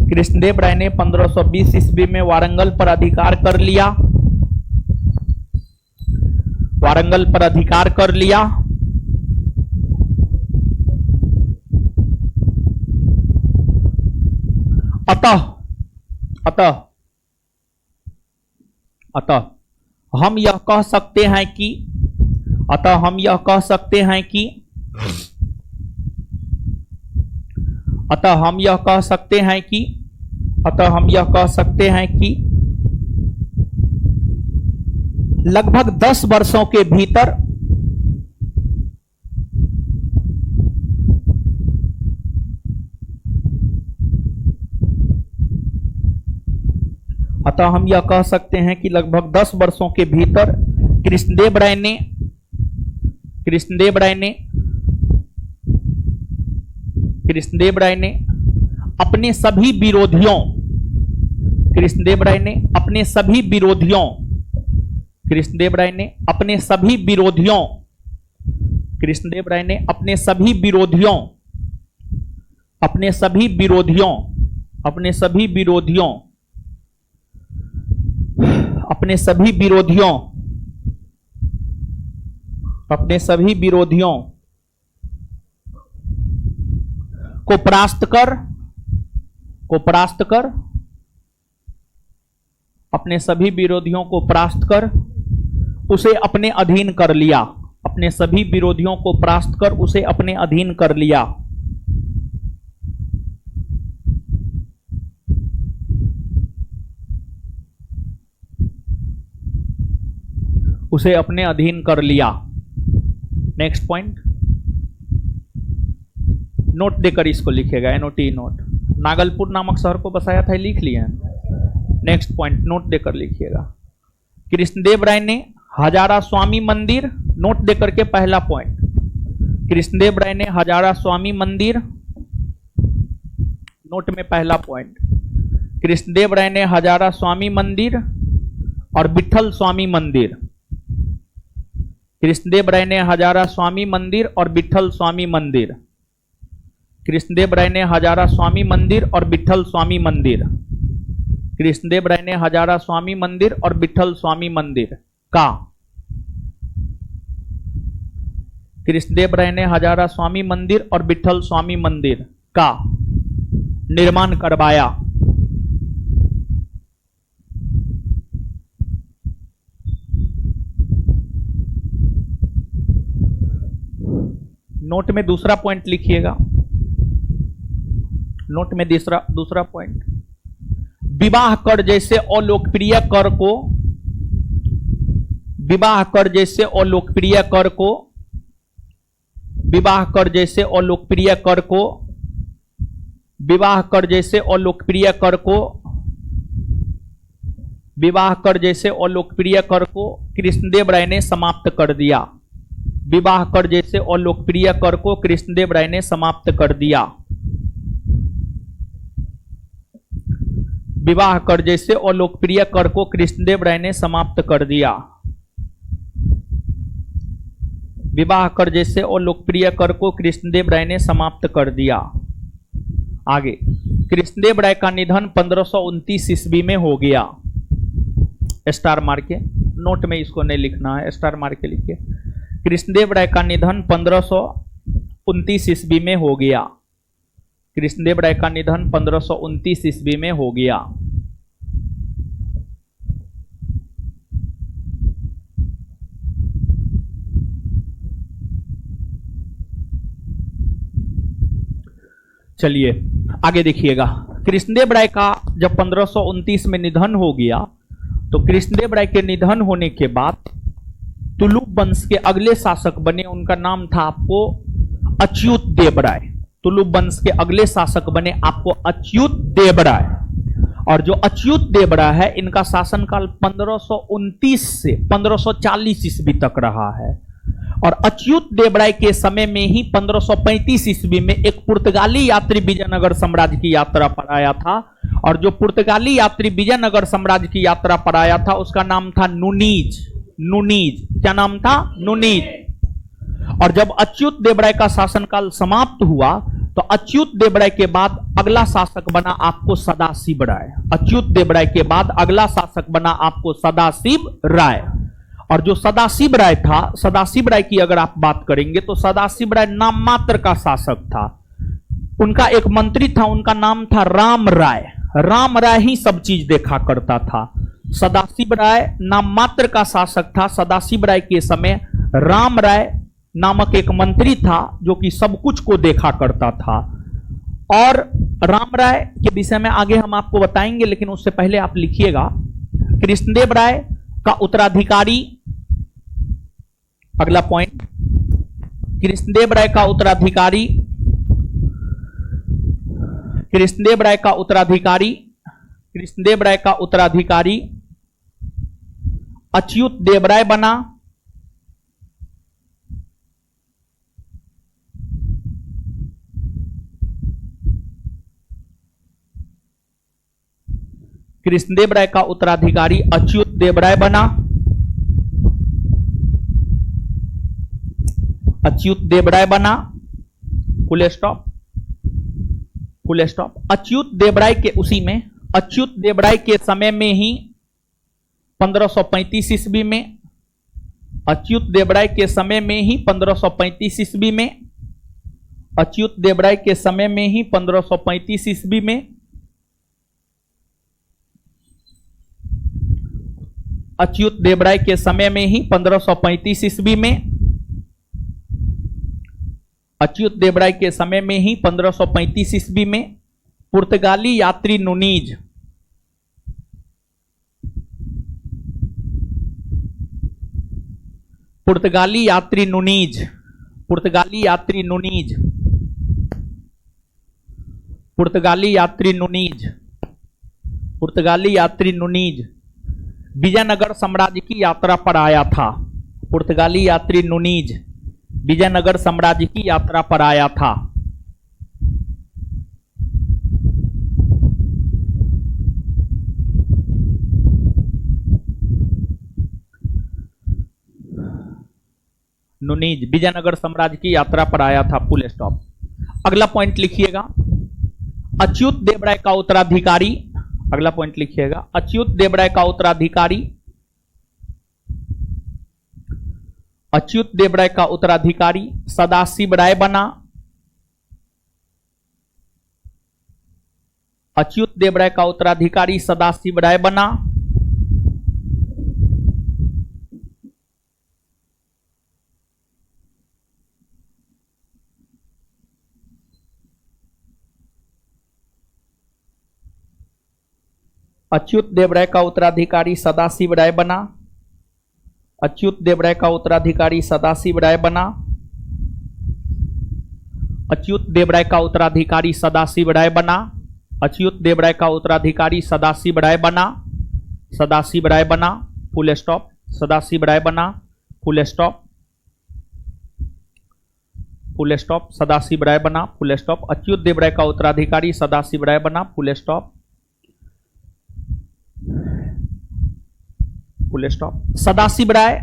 कृष्णदेव राय ने 1520 ईस्वी में वारंगल पर अधिकार कर लिया, वारंगल पर अधिकार कर लिया। अतः हम यह कह सकते हैं कि, अतः हम यह कह सकते हैं कि, अतः हम यह कह सकते हैं कि, अतः हम यह कह सकते हैं कि लगभग 10 वर्षों के भीतर अतः हम यह कह सकते हैं कि लगभग 10 वर्षों के भीतर कृष्णदेव राय ने कृष्णदेव राय ने अपने सभी विरोधियों, कृष्णदेव राय ने अपने सभी विरोधियों, कृष्णदेव राय ने अपने सभी विरोधियों, कृष्णदेव राय ने अपने सभी विरोधियों, अपने सभी विरोधियों, अपने सभी विरोधियों, अपने सभी विरोधियों, अपने सभी विरोधियों को परास्त कर, अपने सभी विरोधियों को परास्त कर उसे अपने अधीन कर लिया, अपने सभी विरोधियों को परास्त कर उसे अपने अधीन कर लिया, उसे अपने अधीन कर लिया। नेक्स्ट पॉइंट, नोट देकर इसको लिखिएगा, एनओटी नोट। नागलपुर नामक शहर को बसाया था, लिख लिए। नेक्स्ट पॉइंट नोट देकर लिखिएगा। कृष्णदेव राय ने हजारा स्वामी मंदिर, नोट देकर के पहला पॉइंट, कृष्णदेव राय ने हजारा स्वामी मंदिर, नोट में पहला पॉइंट, कृष्णदेव राय ने हजारा स्वामी मंदिर और विठल स्वामी मंदिर, कृष्णदेव राय ने हजारा स्वामी मंदिर और विठल स्वामी मंदिर, कृष्णदेव राय ने हजारा स्वामी मंदिर और विठल स्वामी मंदिर, कृष्णदेव राय ने हजारा स्वामी मंदिर और विठल स्वामी मंदिर का, कृष्णदेव राय ने हजारा स्वामी मंदिर और विठल स्वामी मंदिर का निर्माण करवाया। नोट में दूसरा पॉइंट लिखिएगा, नोट में दूसरा पॉइंट, विवाह कर जैसे अलोकप्रिय कर को, विवाह कर जैसे अलोकप्रिय कर को, विवाह कर जैसे अलोकप्रिय कर को, विवाह कर जैसे अलोकप्रिय कर को, विवाह कर जैसे अलोकप्रिय कर को कृष्णदेव राय ने समाप्त कर दिया, विवाह कर जैसे अलोकप्रिय कर को कृष्णदेव राय ने समाप्त कर दिया, विवाह कर जैसे अलोकप्रिय कर को कृष्णदेव राय ने समाप्त कर दिया, विवाह कर जैसे अलोकप्रिय कर को कृष्णदेव राय ने समाप्त कर दिया। आगे, कृष्णदेव राय का निधन 1529 ईस्वी में हो गया, स्टार मार के, नोट में इसको नहीं लिखना है, स्टार मार के लिखिए। कृष्णदेव राय का निधन 1529 ईस्वी में हो गया, कृष्णदेव राय का निधन 1529 ईस्वी में हो गया। चलिए आगे देखिएगा। कृष्णदेव राय का जब 1529 में निधन हो गया तो कृष्णदेव राय के निधन होने के बाद तुलुप वंश के अगले शासक बने, उनका नाम था आपको अच्युत देव राय। तुलुप वंश के अगले शासक बने आपको अच्युत देव राय, और जो अच्युत देव राय है इनका शासनकाल 1529 से 1540 ईस्वी तक रहा है। और अच्युत देव राय के समय में ही 1535 ईस्वी में एक पुर्तगाली यात्री विजयनगर साम्राज्य की यात्रा पर आया था, और जो पुर्तगाली यात्री विजयनगर साम्राज्य की यात्रा पर आया था उसका नाम था नुनीज। नुनीज, क्या नाम था? नुनीज। और जब अच्युत देव राय का शासनकाल समाप्त हुआ तो अच्युत देव राय के बाद अगला शासक बना आपको सदाशिव राय। अच्युत देव राय के बाद अगला शासक बना आपको सदाशिव राय। और जो सदाशिव राय था, सदाशिव राय की अगर आप बात करेंगे तो सदाशिव राय नाम मात्र का शासक था। उनका एक मंत्री था, उनका नाम था राम राय। राम राय ही सब चीज देखा करता था। सदाशिव राय नाम मात्र का शासक था। सदाशिव राय के समय राम राय नामक एक मंत्री था जो कि सब कुछ को देखा करता था। और राम राय के विषय में आगे हम आपको बताएंगे, लेकिन उससे पहले आप लिखिएगा कृष्णदेव राय का उत्तराधिकारी, अगला पॉइंट, कृष्णदेव राय का उत्तराधिकारी, कृष्णदेव राय का उत्तराधिकारी, कृष्णदेव राय का उत्तराधिकारी अच्युत देव राय बना। कृष्णदेव राय का उत्तराधिकारी अच्युत देव राय बना। अच्युत देव राय बना, full stop, full stop. Achyuta Deva Raya के उसी में, अच्युत देव राय के समय में ही 1535 ईस्वी में, अच्युत देव राय के समय में ही 1535 ईस्वी में, अच्युत देव राय के समय में ही 1535 ईस्वी में, अच्युत देव राय के समय में ही 1535 ईस्वी में, अच्युत देव राय के समय में ही 1535 ईस्वी में पुर्तगाली यात्री नुनीज, पुर्तगाली यात्री नुनीज, पुर्तगाली यात्री नुनीज, पुर्तगाली यात्री नुनीज, पुर्तगाली यात्री नुनीज विजयनगर साम्राज्य की यात्रा पर आया था। पुर्तगाली यात्री नुनीज विजयनगर साम्राज्य की यात्रा पर आया था। नुनीज विजयनगर साम्राज्य की यात्रा पर आया था, फुल स्टॉप। अगला पॉइंट लिखिएगा, अच्युत देव राय का उत्तराधिकारी, अगला पॉइंट लिखिएगा, अच्युत देव राय का उत्तराधिकारी, अच्युत देव राय का उत्तराधिकारी सदाशिव राय बना। अच्युत देव राय का उत्तराधिकारी सदाशिव राय बना। अच्युत देव राय का उत्तराधिकारी सदाशिव राय बना। अच्युत देव राय का उत्तराधिकारी सदाशिव राय बना। अच्युत देव राय का उत्तराधिकारी सदाशिव राय बना। अच्युत देव राय का उत्तराधिकारी सदाशिव राय बना। सदाशिव राय बना, फुल स्टॉप। सदाशिव राय बना, full stop, full stop. Sadashiva Raya बना, फुल स्टॉप। अच्युत देव राय का उत्तराधिकारी सदाशिव राय बना, full stop, full stop. Sadashiva Raya,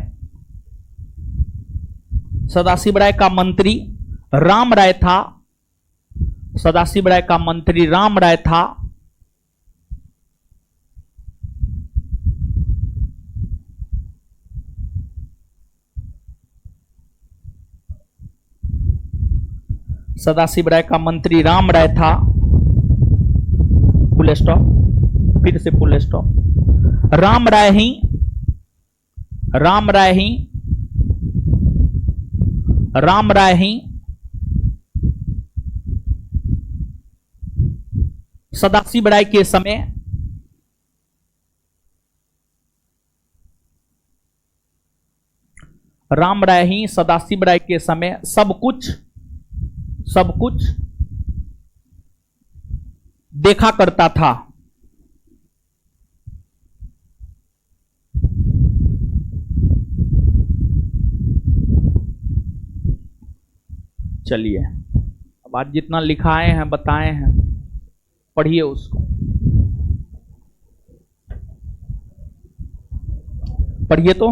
Sadashiva Raya का मंत्री राम राय था। सदाशिव राय का मंत्री राम राय था। सदाशिव राय का मंत्री राम राय था, फुल स्टॉप, फिर से फुल स्टॉप। राम राय ही, राम राय ही, राम राय ही सदाशिव राय के समय राम राय ही सदाशिव राय के समय सब कुछ देखा करता था। चलिए, अब आज जितना लिखाए हैं बताए हैं, पढ़िए उसको, पढ़िए तो।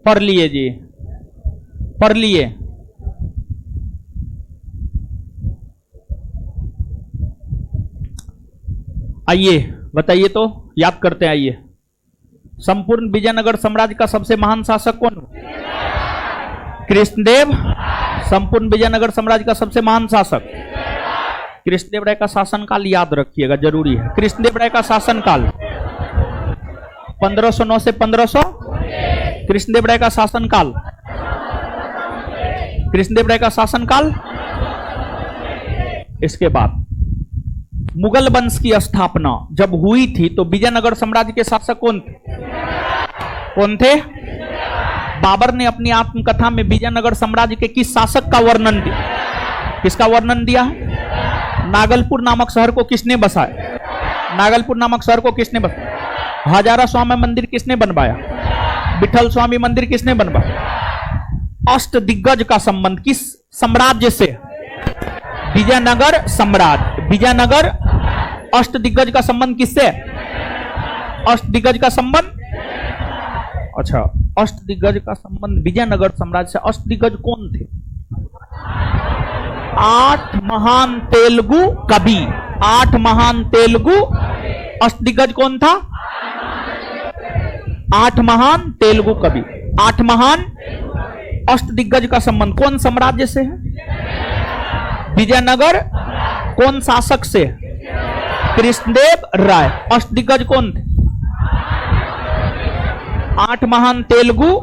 पढ़ लिए जी, पढ़ लिए। आइए बताइए तो, याद करते हैं। आइए, संपूर्ण विजयनगर साम्राज्य का सबसे महान शासक कौन? कृष्णदेव। संपूर्ण विजयनगर साम्राज्य का सबसे महान शासक कृष्णदेव राय का शासनकाल याद रखिएगा, जरूरी है। कृष्णदेव राय का शासनकाल 1509 से 1500। कृष्णदेव राय का शासनकाल, कृष्णदेव राय का शासनकाल। इसके बाद मुगल वंश की स्थापना जब हुई थी तो विजयनगर साम्राज्य के शासक कौन थे? कौन थे? बाबर ने अपनी आत्मकथा में विजयनगर साम्राज्य के किस शासक का वर्णन दिया? किसका वर्णन दिया है? नागलपुर नामक शहर को किसने बसाया? नागलपुर नामक शहर को किसने बसाया? हजारा स्वामी मंदिर किसने बनवाया? विठल स्वामी मंदिर किसने बनवाया? अष्ट दिग्गज का संबंध किस साम्राज्य से? विजयनगर साम्राज्य। विजयनगर अष्ट दिग्गज का संबंध किससे? अष्ट दिग्गज का संबंध, अच्छा, अष्ट दिग्गज का संबंध विजयनगर साम्राज्य से। अष्ट दिग्गज कौन थे? 8 महान तेलुगु कवि। 8 महान तेलुगु अष्ट दिग्गज कौन था? 8 महान तेलुगु कवि। 8 महान अष्ट दिग्गज का संबंध कौन साम्राज्य से है? विजयनगर। कौन शासक से? कृष्णदेव राय। अष्ट दिग्गज कौन थे? 8 महान तेलुगु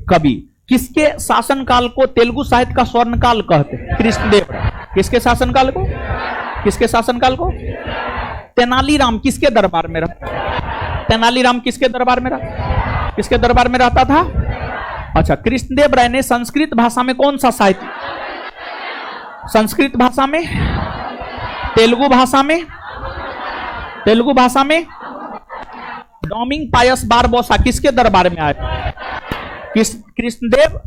कवि। किसके शासनकाल को तेलुगु साहित्य का स्वर्णकाल कहते हैं? कृष्णदेव राय। किसके शासनकाल को? किसके शासनकाल को? तेनालीराम किसके दरबार में रहता? तेनालीराम किसके दरबार में रहता? किसके दरबार में रहता था? अच्छा, कृष्णदेव राय ने संस्कृत भाषा में कौन सा साहित्य? संस्कृत भाषा में, तेलुगु भाषा में, तेलुगु भाषा में। डोमिंग पायस बारबोसा किसके दरबार में आए? किस? कृष्णदेव।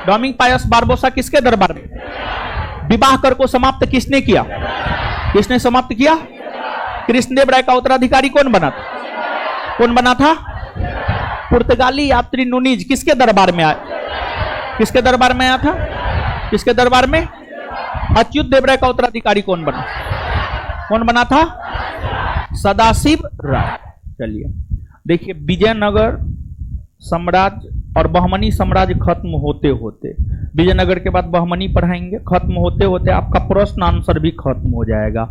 डोमिंग पायस बारबोसा किसके दरबार में? विवाह कर को समाप्त किसने किया? किसने समाप्त किया? कृष्णदेव राय का उत्तराधिकारी कौन बना था? कौन बना था? पुर्तगाली यात्री नुनीज किसके दरबार में आए? किसके दरबार में आया था? किसके दरबार में? अच्युत देव राय का उत्तराधिकारी कौन बना? कौन बना था? सदाशिव राय। चलिए देखिए, विजयनगर साम्राज्य और बहमनी साम्राज्य खत्म होते होते, विजयनगर के बाद बहमनी पढ़ाएंगे, खत्म होते होते आपका प्रश्न आंसर भी खत्म हो जाएगा।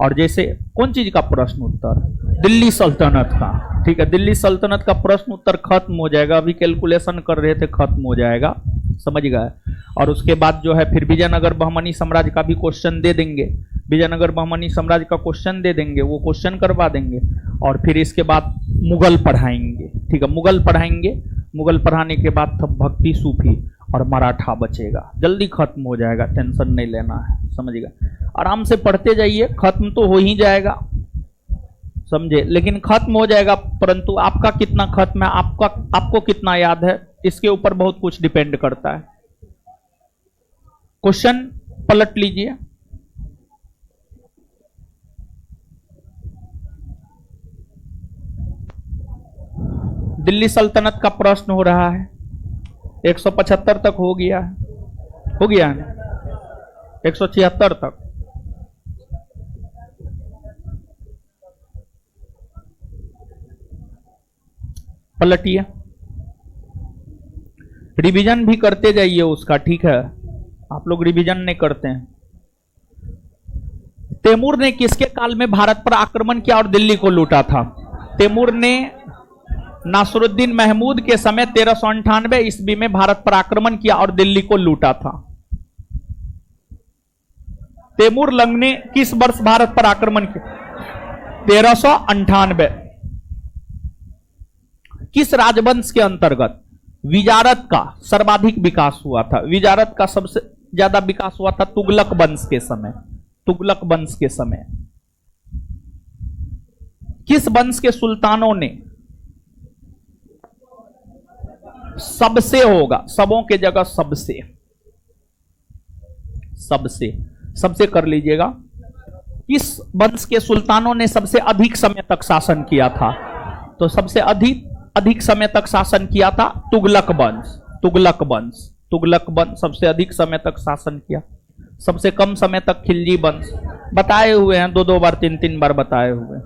और जैसे कौन चीज का प्रश्न उत्तर? दिल्ली सल्तनत का। ठीक है, दिल्ली सल्तनत का प्रश्न उत्तर खत्म हो जाएगा। अभी कैलकुलेशन कर रहे थे, खत्म हो जाएगा, समझ गए। और उसके बाद जो है फिर विजयनगर बहमनी साम्राज्य का भी क्वेश्चन दे देंगे। विजयनगर बहमनी साम्राज्य का क्वेश्चन दे देंगे, वो क्वेश्चन करवा देंगे। और फिर इसके बाद मुगल पढ़ाएंगे। ठीक है, मुगल पढ़ाएंगे। मुगल पढ़ाने के बाद तब भक्ति, सूफी और मराठा बचेगा। जल्दी खत्म हो जाएगा, टेंशन नहीं लेना है, समझ गए। आराम से पढ़ते जाइए, खत्म तो हो ही जाएगा, समझे। लेकिन खत्म हो जाएगा, परंतु आपका कितना खत्म है, आपको कितना याद है, इसके ऊपर बहुत कुछ डिपेंड करता है। क्वेश्चन पलट लीजिए। दिल्ली सल्तनत का प्रश्न हो रहा है, 175 तक हो गया है, हो गया है 176 तक। पलटिए, रिवीजन भी करते जाइए उसका, ठीक है। आप लोग रिवीजन नहीं करते हैं। तैमूर ने किसके काल में भारत पर आक्रमण किया और दिल्ली को लूटा था? तैमूर ने नासरुद्दीन महमूद के समय 1398 ईस्वी में भारत पर आक्रमण किया और दिल्ली को लूटा था। तैमूर लंग ने किस वर्ष भारत पर आक्रमण किया? 1398। किस राजवंश के अंतर्गत विजारत का सर्वाधिक विकास हुआ था? विजारत का सबसे ज्यादा विकास हुआ था तुगलक वंश के समय। तुगलक वंश के समय किस वंश के सुल्तानों ने, सबसे होगा, सबों के जगह सबसे, सबसे सबसे कर लीजिएगा। किस वंश के सुल्तानों ने सबसे अधिक समय तक शासन किया था? तो सबसे अधिक समय तक शासन किया था? तुगलक वंश। तुगलक वंश, तुगलक वंश सबसे अधिक समय तक शासन किया। सबसे कम समय तक खिलजी वंश। बताए हुए हैं, दो दो बार, तीन तीन बार बताए हुए।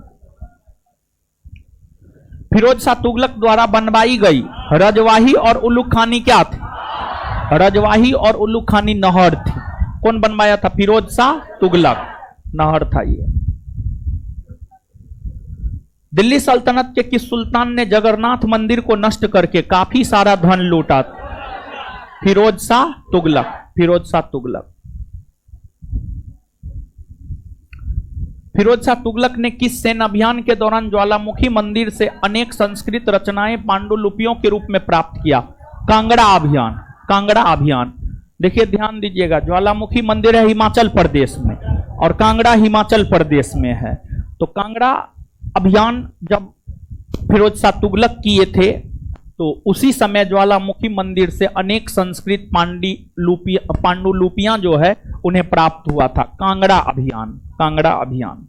फिरोज शाह तुगलक द्वारा बनवाई गई रजवाही और उल्लुक खानी क्या थी? रजवाही और उल्लुक खानी नहर थी। कौन बनवाया था? फिरोज शाह तुगलक। नहर था ये। दिल्ली सल्तनत के किस सुल्तान ने जगन्नाथ मंदिर को नष्ट करके काफी सारा धन लूटा? फिरोज शाह तुगलक। फिरोज शाह तुगलक। फिरोज शाह तुगलक ने किस सैन्य अभियान के दौरान ज्वालामुखी मंदिर से अनेक संस्कृत रचनाएं पांडुलिपियों के रूप में प्राप्त किया? कांगड़ा अभियान। कांगड़ा अभियान। देखिए ध्यान दीजिएगा, ज्वालामुखी मंदिर है हिमाचल प्रदेश में और कांगड़ा हिमाचल प्रदेश में है। तो कांगड़ा अभियान जब फिरोज शाह तुगलक किए थे तो उसी समय ज्वालामुखी मंदिर से अनेक संस्कृत पांडुलिपियां जो है उन्हें प्राप्त हुआ था। कांगड़ा अभियान। कांगड़ा अभियान।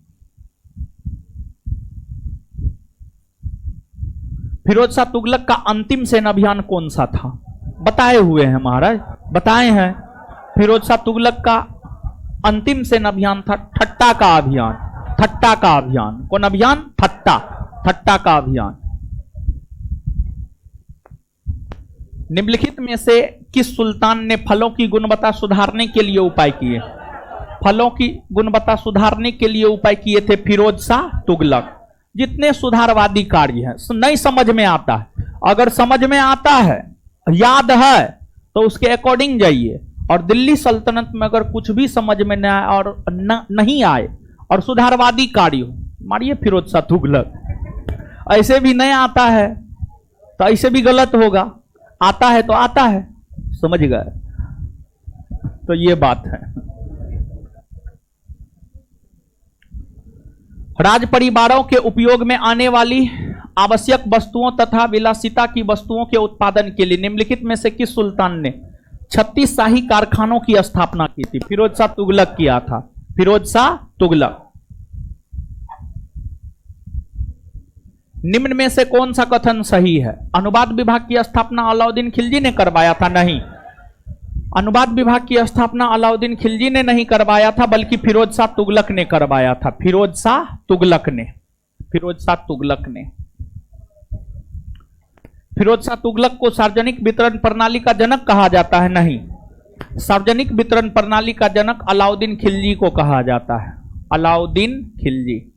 फिरोज शाह तुगलक का अंतिम सैन्य अभियान कौन सा था? बताए हुए हैं महाराज, बताए हैं। फिरोज शाह तुगलक का अंतिम सैन्य अभियान था ठट्टा का अभियान। ठट्टा का अभियान। कौन अभियान? ठट्टा। ठट्टा का अभियान। निम्नलिखित में से किस सुल्तान ने फलों की गुणवत्ता सुधारने के लिए उपाय किए? फलों की गुणवत्ता सुधारने के लिए उपाय किए थे फिरोज शाह तुगलक। जितने सुधारवादी कार्य हैं, नहीं समझ में आता है, अगर समझ में आता है, याद है, तो उसके अकॉर्डिंग जाइए। और दिल्ली सल्तनत में अगर कुछ भी समझ में न आए और नहीं आए और सुधारवादी कार्य हो, मारिए फिरोज शाह तुगलक। ऐसे भी नहीं आता है तो ऐसे भी गलत होगा, आता है तो आता है, समझ गए? तो ये बात है। राज परिवारों के उपयोग में आने वाली आवश्यक वस्तुओं तथा विलासिता की वस्तुओं के उत्पादन के लिए निम्नलिखित में से किस सुल्तान ने 36 शाही कारखानों की स्थापना की थी? फिरोज शाह तुगलक किया था। फिरोज शाह तुगलक। निम्न में से कौन सा कथन सही है? अनुवाद विभाग की स्थापना अलाउद्दीन खिलजी ने करवाया था? नहीं, अनुवाद विभाग की स्थापना अलाउद्दीन खिलजी ने नहीं करवाया था, बल्कि फिरोज शाह तुगलक ने करवाया था। फिरोज शाह तुगलक ने। फिरोज शाह तुगलक ने। फिरोज शाह तुगलक को सार्वजनिक वितरण प्रणाली का जनक कहा जाता है? नहीं, सार्वजनिक वितरण प्रणाली का जनक अलाउद्दीन खिलजी को कहा जाता है। अलाउद्दीन खिलजी।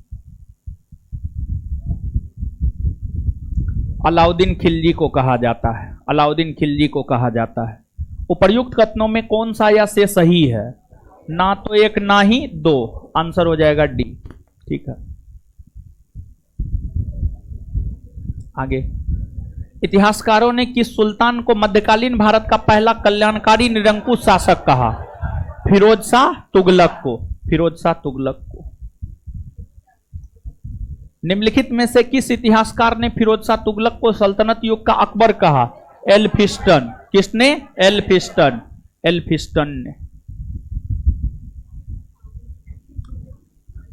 अलाउद्दीन खिलजी को कहा जाता है। अलाउद्दीन खिलजी को कहा जाता है। उपर्युक्त कथनों में कौन सा या से सही है? ना तो एक ना ही दो। आंसर हो जाएगा डी। ठीक है, आगे। इतिहासकारों ने किस सुल्तान को मध्यकालीन भारत का पहला कल्याणकारी निरंकुश शासक कहा? फिरोज शाह तुगलक को। फिरोज शाह तुगलक को। निम्नलिखित में से किस इतिहासकार ने फिरोज शाह तुगलक को सल्तनत युग का अकबर कहा? एल्फिस्टन। किसने? एल्फिस्टन। एल्फिस्टन ने।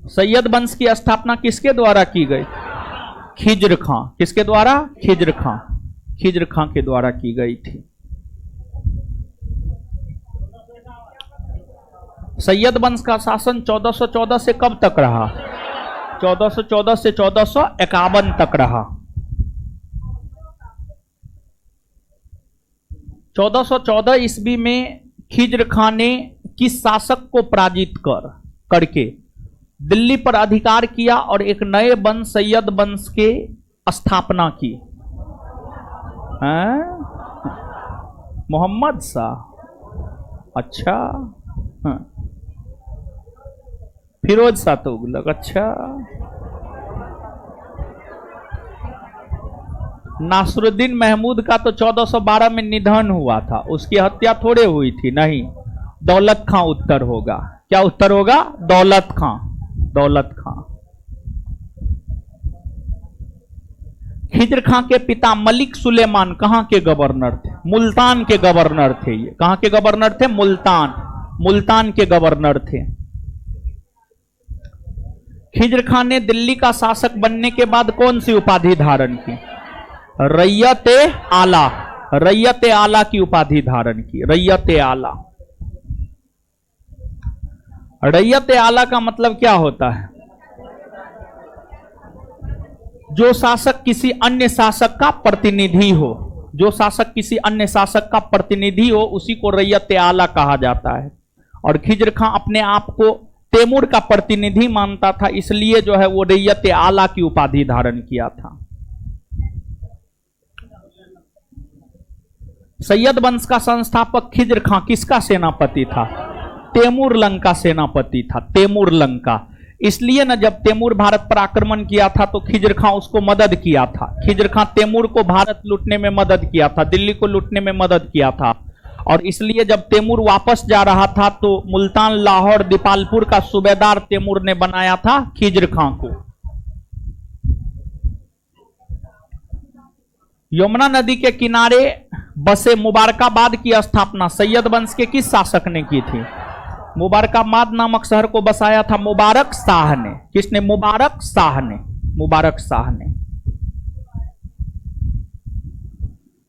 सैयद वंश की स्थापना किसके द्वारा की गई? खिज्र खां। किसके द्वारा? खिज्र खां। खिज्र खां के द्वारा की गई थी। सैयद वंश का शासन 1414 से कब तक रहा? 1414 से 1451 तक रहा। 1414 ईस्वी में खिज्र खां ने किस शासक को पराजित करके दिल्ली पर अधिकार किया और एक नए वंश सैयद वंश के स्थापना की? मोहम्मद शाह। अच्छा, फिरोज शाह तुगलक। अच्छा, नासरुद्दीन महमूद का तो 1412 में निधन हुआ था, उसकी हत्या थोड़े हुई थी। नहीं, दौलत खां उत्तर होगा। क्या उत्तर होगा? दौलत खां। दौलत खां। खिज्र खां के पिता मलिक सुलेमान कहां के गवर्नर थे? मुल्तान के गवर्नर थे। ये कहां के गवर्नर थे? मुल्तान। मुल्तान के गवर्नर थे। खिज्र खां ने दिल्ली का शासक बनने के बाद कौन सी उपाधि धारण की? रैयत आला, रैयत आला की उपाधि धारण की। रैयत आला, रैयत आला का मतलब क्या होता है? जो शासक किसी अन्य शासक का प्रतिनिधि हो, जो शासक किसी अन्य शासक का प्रतिनिधि हो उसी को रैयत आला कहा जाता है। और खिज्र खां अपने आप को तैमूर का प्रतिनिधि मानता था, इसलिए जो है वो रैयत आला की उपाधि धारण किया था। सैयद वंश का संस्थापक खिज्र खां किसका सेनापति था? तैमूर लंग का सेनापति था, तैमूर लंग का। इसलिए न जब तैमूर भारत पर आक्रमण किया था तो खिज्र खां उसको मदद किया था। खिज्र खां तैमूर को भारत लूटने में मदद किया था, दिल्ली को लूटने में मदद किया था। और इसलिए जब तैमूर वापस जा रहा था तो मुल्तान, लाहौर, दीपालपुर का सूबेदार तैमूर ने बनाया था खिज्र खां को। यमुना नदी के किनारे बसे मुबारकाबाद की स्थापना सैयद वंश के किस शासक ने की थी? मुबारकाबाद नामक शहर को बसाया था मुबारक शाह ने। किसने? मुबारक शाह ने, मुबारक शाह ने।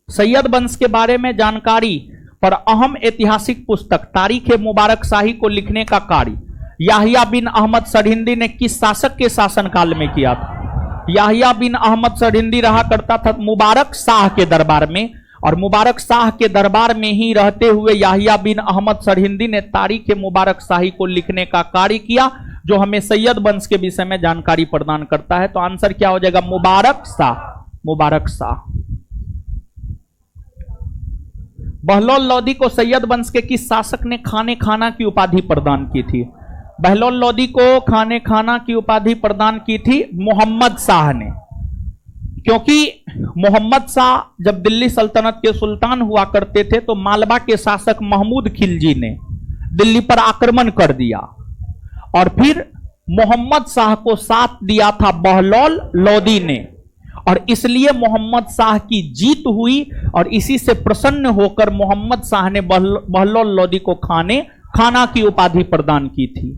सैयद वंश के बारे में जानकारी पर अहम ऐतिहासिक पुस्तक तारीख मुबारक शाही को लिखने का कार्य याहिया बिन अहमद सरहिंदी ने किस शासक के शासनकाल में किया था? याहिया बिन अहमद सरहिंदी रहा करता था मुबारक शाह के दरबार में, और मुबारक शाह के दरबार में ही रहते हुए याहिया बिन अहमद सरहिंदी ने तारीख मुबारक शाही को लिखने का कार्य किया, जो हमें सैयद वंश के विषय में जानकारी प्रदान करता है। तो आंसर क्या हो जाएगा? मुबारक शाह, मुबारक शाह। बहलोल लोदी को सैयद वंश के किस शासक ने खाने खाना की उपाधि प्रदान की थी? बहलोल लोदी को खाने खाना की उपाधि प्रदान की थी मोहम्मद शाह ने, क्योंकि मोहम्मद शाह जब दिल्ली सल्तनत के सुल्तान हुआ करते थे तो मालवा के शासक महमूद खिलजी ने दिल्ली पर आक्रमण कर दिया, और फिर मोहम्मद शाह को साथ दिया था बहलोल लोदी ने, और इसलिए मोहम्मद शाह की जीत हुई, और इसी से प्रसन्न होकर मोहम्मद शाह ने बहलोल लोदी को खाने खाना की उपाधि प्रदान की थी।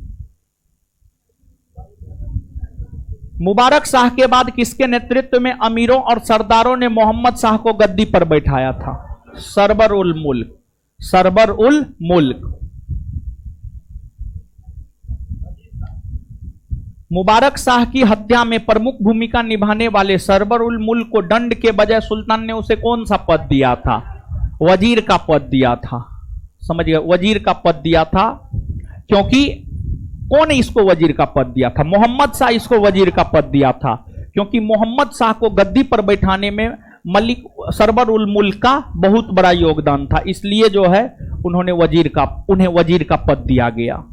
मुबारक शाह के बाद किसके नेतृत्व में अमीरों और सरदारों ने मोहम्मद शाह को गद्दी पर बैठाया था? सरबर उल मुल्क, सरबर उल मुल्क। मुबारक शाह की हत्या में प्रमुख भूमिका निभाने वाले सरबर उल मुल्क को दंड के बजाय सुल्तान ने उसे कौन सा पद दिया था? वजीर का पद दिया था। समझ गए? वजीर का पद दिया था, क्योंकि कौन इसको वजीर का पद दिया था? मोहम्मद शाह इसको वजीर का पद दिया था, क्योंकि मोहम्मद शाह को गद्दी पर बैठाने में मलिक सरबर उल मुल्क का बहुत बड़ा योगदान था, इसलिए जो है उन्हें वजीर का पद दिया गया।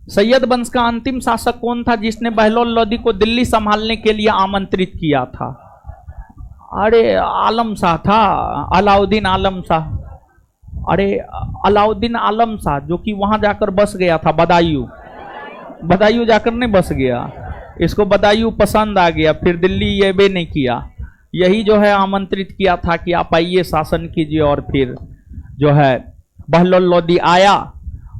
सैयद वंश का अंतिम शासक कौन था जिसने बहलोल लोदी को दिल्ली संभालने के लिए आमंत्रित किया था? अरे आलम शाह था, अलाउद्दीन आलम शाह। अरे अलाउद्दीन आलम शाह जो कि वहां जाकर बस गया था, बदायूं। बदायूं जाकर नहीं बस गया, इसको बदायूं पसंद आ गया, फिर दिल्ली ये भी नहीं किया। यही जो है आमंत्रित किया था कि आप आइए शासन कीजिए, और फिर जो है बहलोल लोदी आया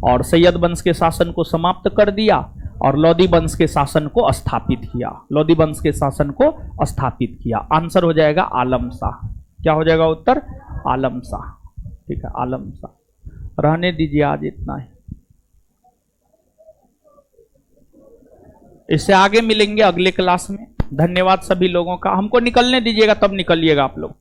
और सैयद वंश के शासन को समाप्त कर दिया और लोदी वंश के शासन को स्थापित किया। लोदी वंश के शासन को स्थापित किया। आंसर हो जाएगा आलम शाह। क्या हो जाएगा उत्तर? आलम शाह। ठीक है, आलम शाह। रहने दीजिए, आज इतना ही। इससे आगे मिलेंगे अगले क्लास में। धन्यवाद सभी लोगों का। हमको निकलने दीजिएगा, तब निकलिएगा आप लोग।